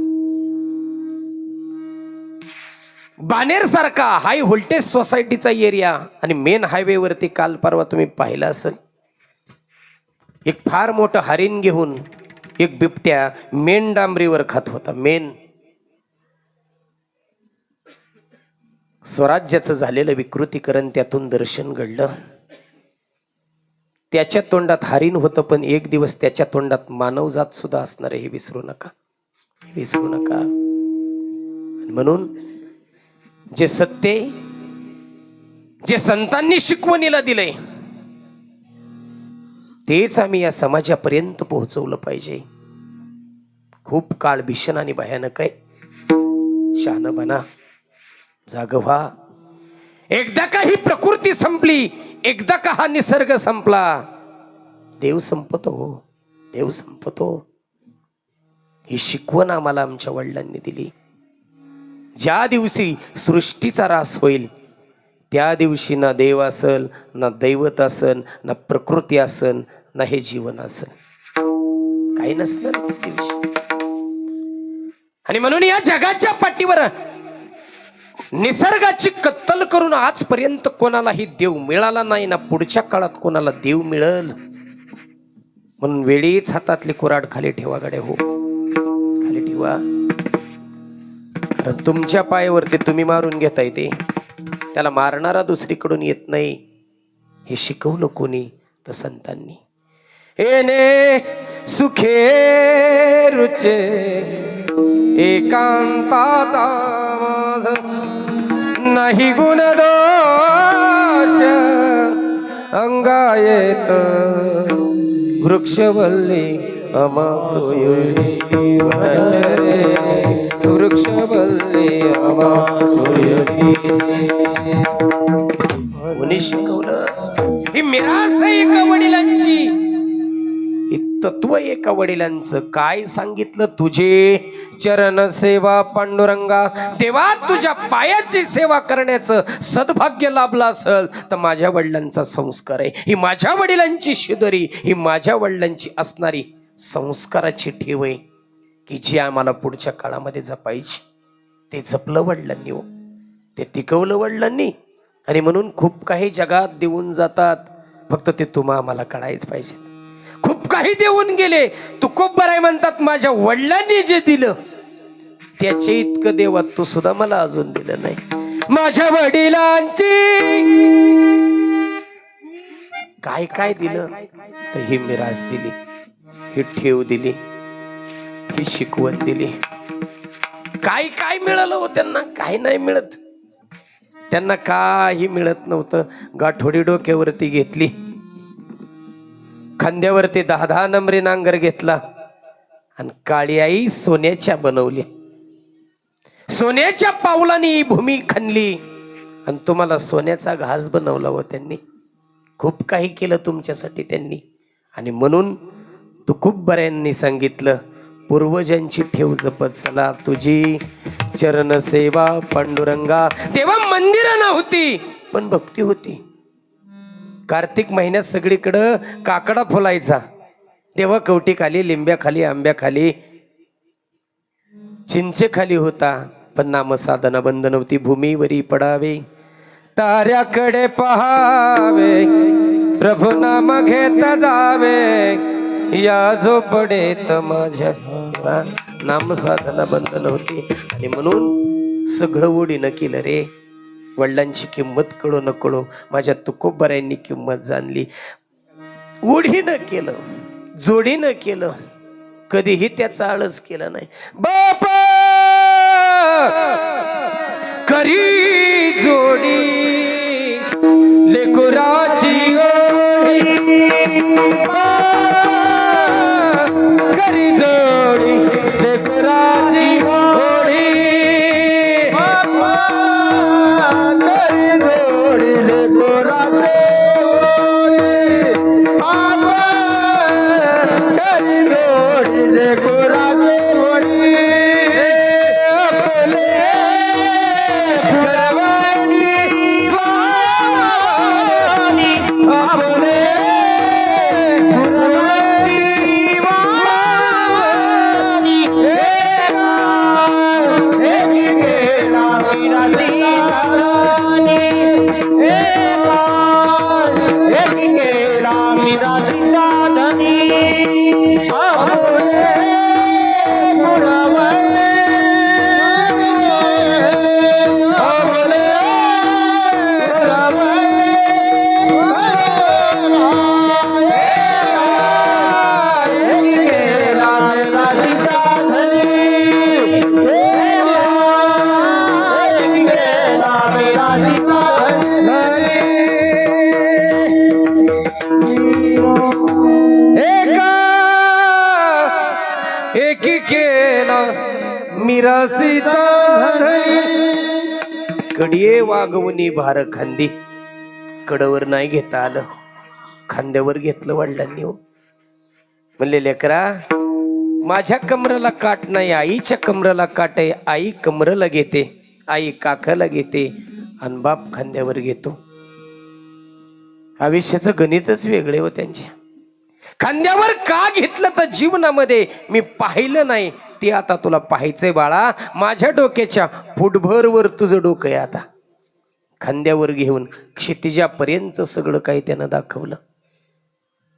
बानेर सारखा हाय व्होल्टेज सोसायटीचा एरिया आणि मेन हायवे वरती काल परवा तुम्ही पाहिलं असेल, एक फार मोठं हरिण घेऊन एक बिबट्या मेन डांबरीवर खात होता. मेन स्वराज्याचं झालेलं विकृतीकरण, त्यातून दर्शन घडलं. त्याच्या तोंडात हरिण होतं, पण एक दिवस त्याच्या तोंडात मानवजात सुद्धा असणार आहे, हे विसरू नका, हे विसरू नका. म्हणून जे सत्य, जे संतांनी शिकवणीला दिलंय, तेच आम्ही या समाजापर्यंत पोहोचवलं पाहिजे. खूप काळ भीषण आणि भयानक आहे. शहाणं बना, जाग व्हा. एकदा का ही प्रकृती संपली, एकदा का हा निसर्ग संपला, देव संपतो, देव संपतो. ही शिकवण आम्हाला आमच्या वडिलांनी दिली. ज्या दिवशी सृष्टीचा ऱ्हास होईल, त्या दिवशी ना देव असल, ना दैवत असन, ना प्रकृती असन, ना हे जीवन असल, काही नसणार त्या दिवशी. आणि म्हणून या जगाच्या पाठीवर निसर्गाची कत्तल करून आजपर्यंत कोणालाही देव मिळाला नाही, ना पुढच्या काळात कोणाला देव मिळल. म्हणून वेळीच हातातली कुऱ्हाड खाली ठेवा गड्या हो, खाली ठेवा. कारण तुमच्या पायावरती तुम्ही मारून घेताय, ते त्याला मारणारा दुसरीकडून येत नाही. हे शिकवलं कोणी? तर संतांनी. येणे सुखे रुचे एकांताचा माझ नाही गुण दोष अंगायेत वृक्षवल्ली अमा सोयरी वनचरे वृक्षवल्ली अमा सोयरी. कोणी शिकवलं? ही मिरास आहे एका वडिलांची, ही तत्व एका वडिलांचं. काय सांगितलं? तुझे चरण सेवा पांडुरंगा. देवा तुझ्या पायाची सेवा करण्याचं सद्भाग्य लाभलं असेल तर माझ्या वडिलांचा संस्कार आहे. ही माझ्या वडिलांची शिदोरी, ही माझ्या वडिलांची असणारी संस्काराची ठेव आहे की जी आम्हाला पुढच्या काळामध्ये जपायची. ते जपलं वडिलांनी हो, ते टिकवलं वडिलांनी. आणि म्हणून खूप काही जगात देऊन जातात, फक्त ते तुम्हा आम्हाला कळायच पाहिजे. खूप काही देऊन गेले, तुकोबराय म्हणतात माझ्या वडिलांनी जे दिलं त्याचे इतकं देवा तू सुद्धा मला अजून दिलं नाही. माझ्या वडिलांची काय काय दिलं तर ही मिरास दिली, ही ठेव दिली, ही शिकवण दिली. काय काय मिळालं हो त्यांना? काही नाही मिळत त्यांना, काही मिळत नव्हतं. गाठोडी डोक्यावरती घेतली, खांद्यावरती 10-10 नंबरी नांगर घेतला आणि काळी आई सोन्याच्या बनवली. सोन्याच्या पावलाने ही भूमी खणली आणि तुम्हाला सोन्याचा घास बनवला हो त्यांनी. खूप काही केलं तुमच्यासाठी त्यांनी. आणि म्हणून तुकोबरायांनी सांगितलं पूर्वजांची ठेव जपत चला, तुझी चरण सेवा पांडुरंगा. तेव्हा मंदिरं नव्हती पण भक्ती होती. कार्तिक महिन्यात सगळीकडं काकडा फुलायचा. तेव्हा कवटीखाली, लिंब्याखाली, आंब्याखाली, चिंचेखाली होता, पण नामसाधना बंद नव्हती. भूमीवरी पडावे, ताऱ्याकडे पहावे, प्रभू नाम घेत जावे, या जो पडेत माझ्या. नामसाधना बंद नव्हती. आणि म्हणून सगळं ओढीनं केलं रे. वडिलांची किंमत कळो न कळो माझ्या तुकोबरायांनी किंमत जाणली. ओढीनं केलं, जोडीनं केलं, कधीही त्याचा आळस केला नाही. बापा करी जोडी लेकुराची ओढी, करी जोडी लेकुराची ओढी, एकी केला मिरासीचा धनी. कडिये वागवणी भार खांदी, कडवर नाही घेता आलं, खांद्यावर घेतलं वडिलांनी. हो म्हणले लेकरा माझ्या कमरेला काट नाही, आईच्या कमरेला काट आहे. आई कमरेला घेते, आई काखाला घेते आणि बाप खांद्यावर घेतो. आयुष्याचं गणितच वेगळे हो त्यांच्या. खांद्यावर का घेतलं तर जीवनामध्ये मी पाहिलं नाही ते आता तुला पाहायचंय बाळा. माझ्या डोक्याच्या फुटभर वर तुझं डोकं आहे. आता खांद्यावर घेऊन क्षितिजापर्यंत सगळं काही त्यानं दाखवलं.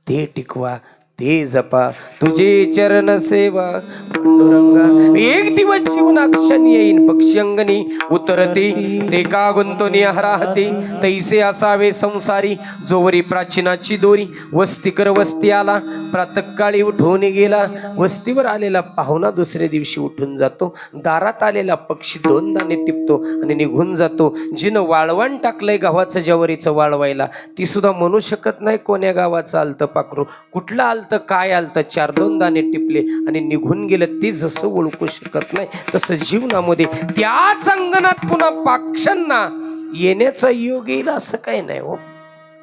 ते टिकवा, ते जपा तुझे चरण सेवा पांडुरंगा. एक दिवस जीवनाक्षण येईन पक्षी अंगणी उतरते ते का गुंतवणी हराहते तैसे असावे संसारी जोवरी प्राचीनाची दोरी. वस्तीकर वस्ती आला प्रातःकाळी उठून गेला. वस्तीवर आलेला पाहुणा दुसऱ्या दिवशी उठून जातो. दारात आलेला पक्षी 2 दाणे टिपतो आणि निघून जातो. जिनं वाळवण टाकलंय गव्हाचं ज्वारीचं वाळवायला ती सुद्धा म्हणू शकत नाही कोण्या गावाचं आलतं पाखरू, कुठलं आलतं काय आलतं. 4-2 दाणे टिपले आणि निघून गेलं. ते जसं ओळखू शकत नाही तसं जीवनामध्ये त्याच अंगणात पुन्हा पाक्षांना येण्याचा योग येईल असं काही नाही हो.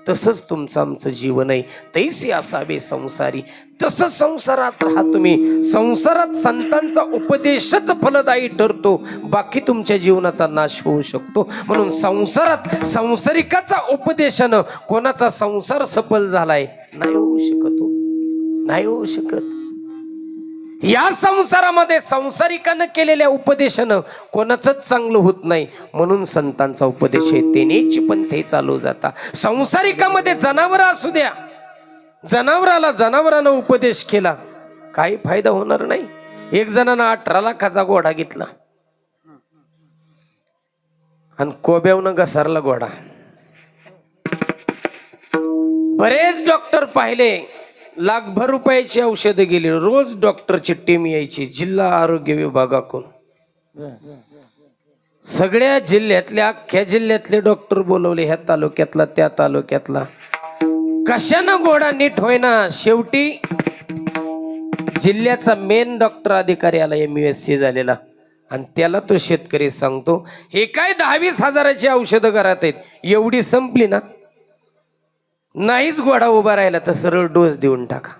तसंच तुमचं आमचं जीवन आहे. तैसे असावे संसारी. तसं संसारात राहा तुम्ही. संसारात संतांचा उपदेशच फलदायी ठरतो, बाकी तुमच्या जीवनाचा नाश होऊ शकतो. म्हणून संसारात संसारिकाचा उपदेशानं कोणाचा संसार सफल झालाय नाही होऊ शकत हो. नाही होऊ शकत. या संसारामध्ये संसारिकानं केलेल्या उपदेशानं कोणाचंच चांगलं होत नाही. म्हणून संतांचा उपदेश आहे तेनेची पंथे चालू जाता. संसारिकामध्ये जनावर असू द्या, जनावराला जनावरानं उपदेश केला काही फायदा होणार नाही. एक जणानं 18 लाखाचा घोडा घेतला आणि कोब्यावनं घसरला घोडा. बरेच डॉक्टर पाहिले, लाखभर रुपयाची औषधं गेली. रोज डॉक्टरची टीम यायची जिल्हा आरोग्य विभागाकडून. सगळ्या जिल्ह्यातल्या अख्ख्या जिल्ह्यातले डॉक्टर बोलवले, ह्या तालुक्यातला त्या तालुक्यातला. कशानं घोडा नीट होईना. शेवटी जिल्ह्याचा मेन डॉक्टर अधिकारी आला MUSC झालेला आणि त्याला तो शेतकरी सांगतो हे काय 10-20 हजाराची औषधं घरात आहेत, एवढी संपली ना नाहीच घोडा उभा राहिला तर सरळ डोस देऊन टाका.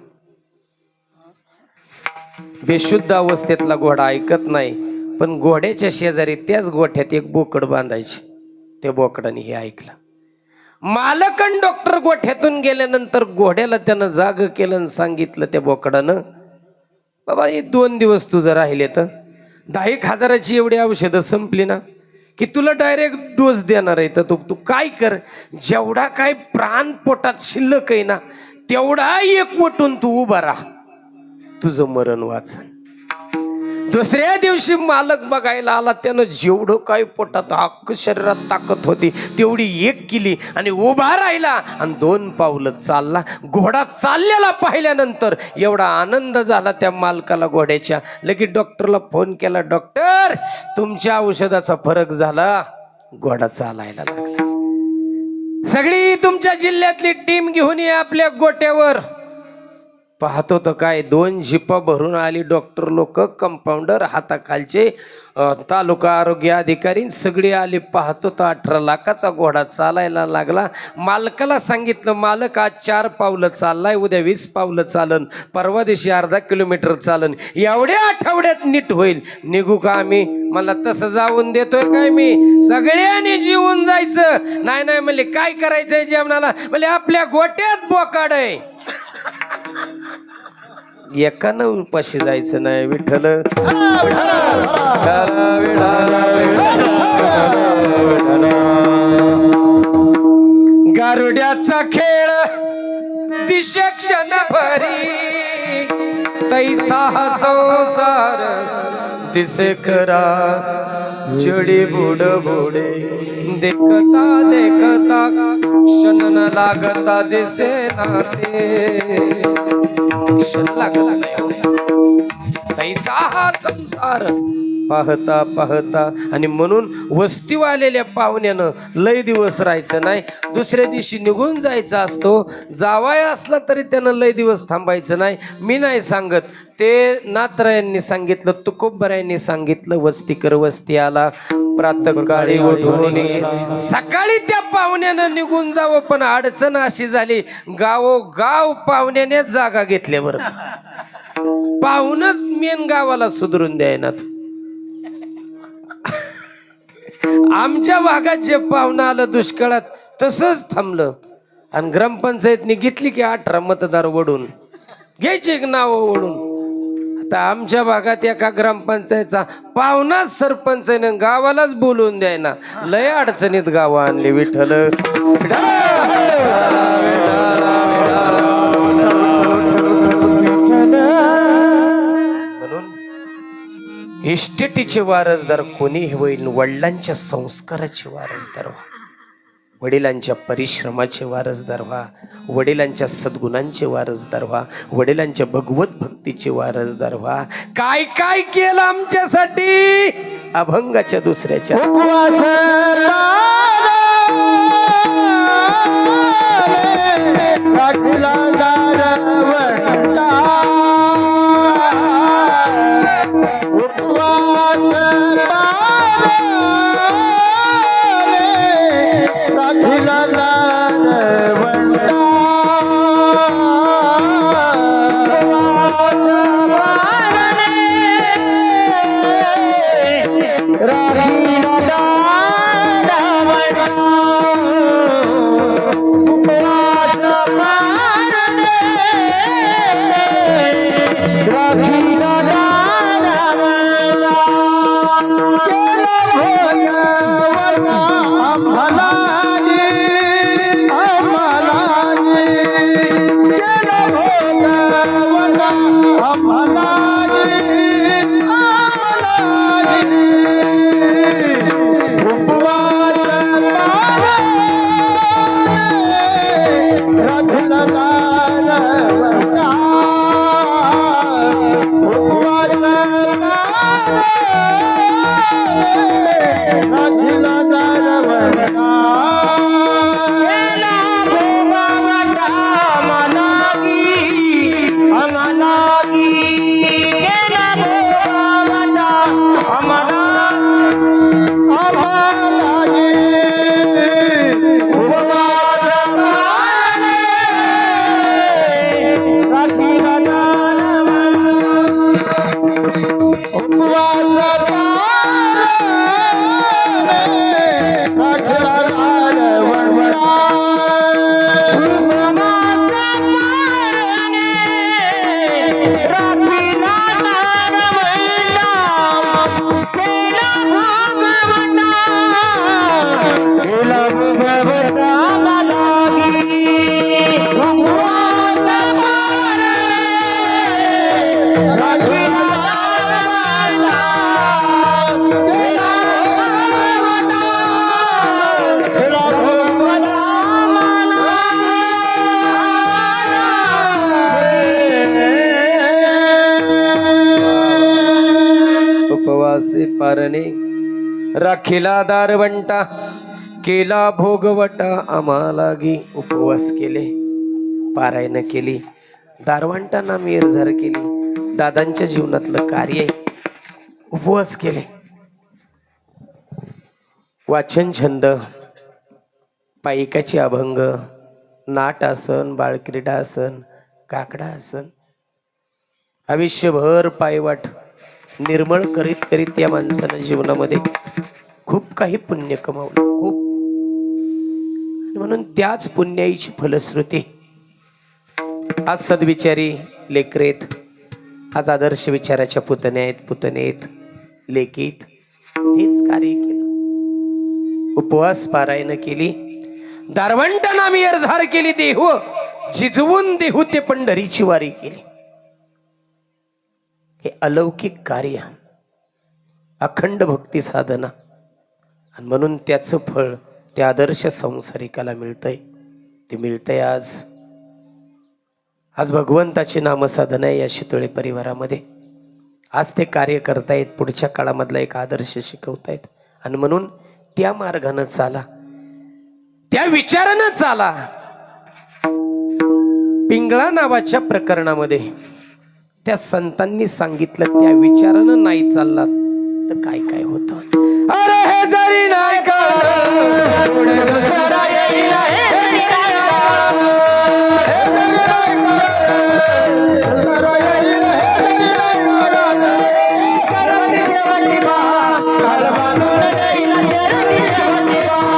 बेशुद्ध अवस्थेतला घोडा ऐकत नाही, पण घोड्याच्या शेजारी त्याच गोठ्यात एक बोकड बांधायचे. त्या बोकडाने हे ऐकलं. मालकन डॉक्टर गोठ्यातून गेल्यानंतर घोड्याला त्यानं जाग केलं आणि सांगितलं त्या बोकडानं, बाबा हे 2 दिवस तुझं राहिले तर 10-1 हजाराची एवढी औषधं संपली ना की तुला डायरेक्ट डोस देणार आहे. तर तू काय कर, जेवढा काय प्राण पोटात शिल्लक आहे ना तेवढा एकवटून तू उभा राहा, तुझं मरण वाच. दुसऱ्या दिवशी मालक बघायला आला. त्यानं जेवढं काय पोटात हक्क शरीरात ताकद होती तेवढी 1 केली आणि उभा राहिला आणि 2 पावलं चालला. घोडा चाललेला पाहिल्यानंतर एवढा आनंद झाला त्या मालकाला घोड्याच्या. लगेच डॉक्टरला फोन केला, डॉक्टर तुमच्या औषधाचा फरक झाला, घोडा चालायला लागला. सगळी तुमच्या जिल्ह्यातली टीम घेऊन ये आपल्या गोट्यावर. पाहतो तर काय 2 जिपा भरून आली डॉक्टर लोक, कंपाऊंडर, हाताखालचे तालुका आरोग्य अधिकारी सगळे आले. पाहतो तर 18 लाखाचा घोडा चालायला लागला. मालकाला सांगितलं, मालक आज 4 पावलं चाललाय, उद्या 20 पावलं चालन, परवा दिवशी अर्धा किलोमीटर चालन, एवढ्या आठवड्यात नीट होईल. निघू का आम्ही? मला तसं जाऊन देतोय काय मी? सगळ्यांनी जीवन जायचं नाही. नाही म्हणले काय करायचंय जेवणाला? म्हणजे आपल्या गोट्यात बोकाड आहे, एकानं उपाशी जायचं नाही. विठ्ठल गारुड्याचा खेळ दिशे क्षण भरी, तैसा हा संसार दिसे खरा, जडी बुड बुडे देखता देखता क्षण न लागता दिसे नाते. क्षण लागला नाही तैसा हा संसार पाहता पाहता. आणि म्हणून वस्तीवर आलेल्या पाहुण्यानं लय दिवस राहायचं नाही, दुसऱ्या दिवशी निघून जायचं असतो. जावाय असला तरी त्यानं लय दिवस थांबायचं नाही. मी नाही सांगत, ते नाथरायांनी सांगितलं, तुकोबरायांनी सांगितलं. वस्तीकर वस्ती आला प्रातःकाळी उठून सकाळी त्या पाहुण्यानं निघून जावं, पण अडचण अशी झाली गावोगाव पाहुण्याने जागा घेतल्यावर पाहुणच मेन गावाला सुधरून द्यायनात. आमच्या भागात जे पाहुणं आलं दुष्काळात तसंच थांबलं आणि ग्रामपंचायतनी घेतली की 18 मतदार वडून घ्यायचे नाव ओढून. आता आमच्या भागात एका ग्रामपंचायतचा पाहुणा सरपंचाने गावालाच बोलवून द्यायना. लय अडचणीत गाव आणले. विठ्ठल म्हणून इस्टेटीचे वारसदार कोणी होईल, वडिलांच्या संस्काराचे वारसदार व्हा, वडिलांच्या परिश्रमाचे वारसदार व्हा, वडिलांच्या सद्गुणांचे वारसदार व्हा, वडिलांच्या भगवत भक्तीचे वारसदार व्हा. काय काय केलं आमच्यासाठी, अभंगाच्या दुसऱ्याच्या उपवासे पारणे राखीला दारवंटा, केला भोगवटा आम्हाला गी. उपवास केले, पारायण केली, दारवंटांना मिरझार केली, दादांच्या जीवनातलं कार्य उपवास केले. वाचन छंद, पायिकाची अभंग, नाट आसन, बाळक्रीडा आसन, काकडा आसन, आयुष्यभर पायवाट निर्मळ करीत करीत या माणसानं जीवनामध्ये खूप काही पुण्य कमावलं, खूप. म्हणून त्याच पुण्याईची फलश्रुती आज सद्विचारी लेकरेत, आज आदर्श विचाराच्या पुतण्या आहेत, पुतणेत, लेकीत तेच कार्य केलं. उपवास पारायण केली, दारवंटांना मिरझार केली, देहू झिजवून देहू ते पंढरीची वारी केली. हे अलौकिक कार्य, अखंड भक्ती साधना, आणि म्हणून त्याचं फळ त्या आदर्श संसारिकाला मिळतंय. ते मिळतंय आज. आज भगवंताची नामसाधना आहे या शितोळे परिवारामध्ये. आज ते कार्य करतायत, पुढच्या काळामधला एक आदर्श शिकवतायत. आणि म्हणून त्या मार्गानं चाला, त्या विचारानं चाला. पिंगळा नावाच्या प्रकरणामध्ये त्या संतांनी सांगितलं, त्या विचारानं नाही चाललात तर काय काय होतं. अरे हे जरी नाही कळलं, पुढे दुसरा येईल, हे जरी नाही कळलं, हे जरी नाही कळलं, दुसरा येईल, हे जरी नाही कळलं. करती शेवटी पहा, काल बांधून देईल शेवटी शेवटी पहा.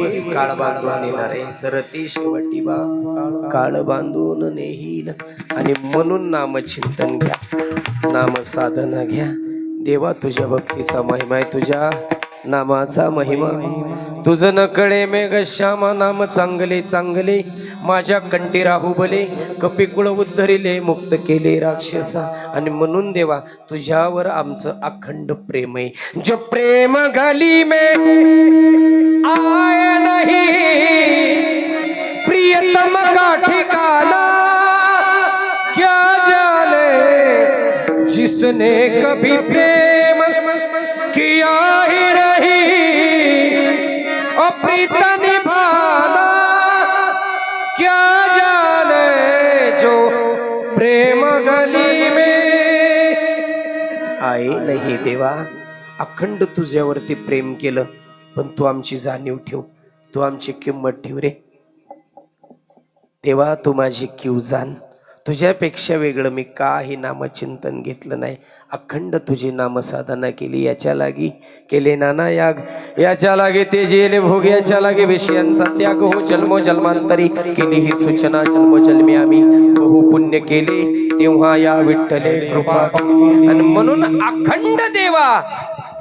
दिवस काळ बांधून नेणार आहे सरती शेवटी बा काळ बांधून नेईल आणि म्हणून नामचिंतन घ्या नाम साधना घ्या देवा तुझ्या भक्तीचा महिमा आहे तुझ्या नामाचा महिमा तुझं न कळे मेघ श्यामा नाम चांगले चांगले माझ्या कंठी राहू बले कपिकुळ उद्धरिले मुक्त केले राक्षसा आणि म्हणून देवा तुझ्यावर आमचं अखंड प्रेम आहे जो प्रेम गली में आया नहीं प्रियतम का ठिकाना क्या जाने जिसने कभी प्रेम किया ही नहीं और प्रीत निभाना क्या जाने जो प्रेम गली में आए नहीं देवा अखंड तुझ्यावरती प्रेम केलं पण तू आमची जाणीव ठेव तू आमची किंमत ठेव रे देवा तू माझी कीव जाण तुझ्यापेक्षा वेगळं मी काही नामचिंतन घेतलं नाही अखंड तुझी नामसाधना केली याच्या लागी केले नाना याग याच्या लागे ते जेले भोग याच्या लागे विषयांचा त्याग हो जन्मो जन्मांतरी केली ही सूचना जन्मोजन्मी आम्ही बहु पुण्य केले तेव्हा या विठ्ठले कृपा केली आणि म्हणून अखंड देवा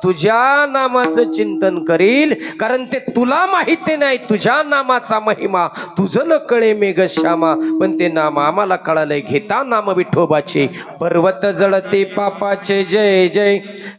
तुझ्या नामाचं चिंतन करील कारण ते तुला माहिती नाही तुझ्या नामाचा महिमा तुझं न कळे मेघ श्यामा पण ते नाम आम्हाला कळालंय घेता नाम विठोबाचे पर्वत जळते पापाचे जय जय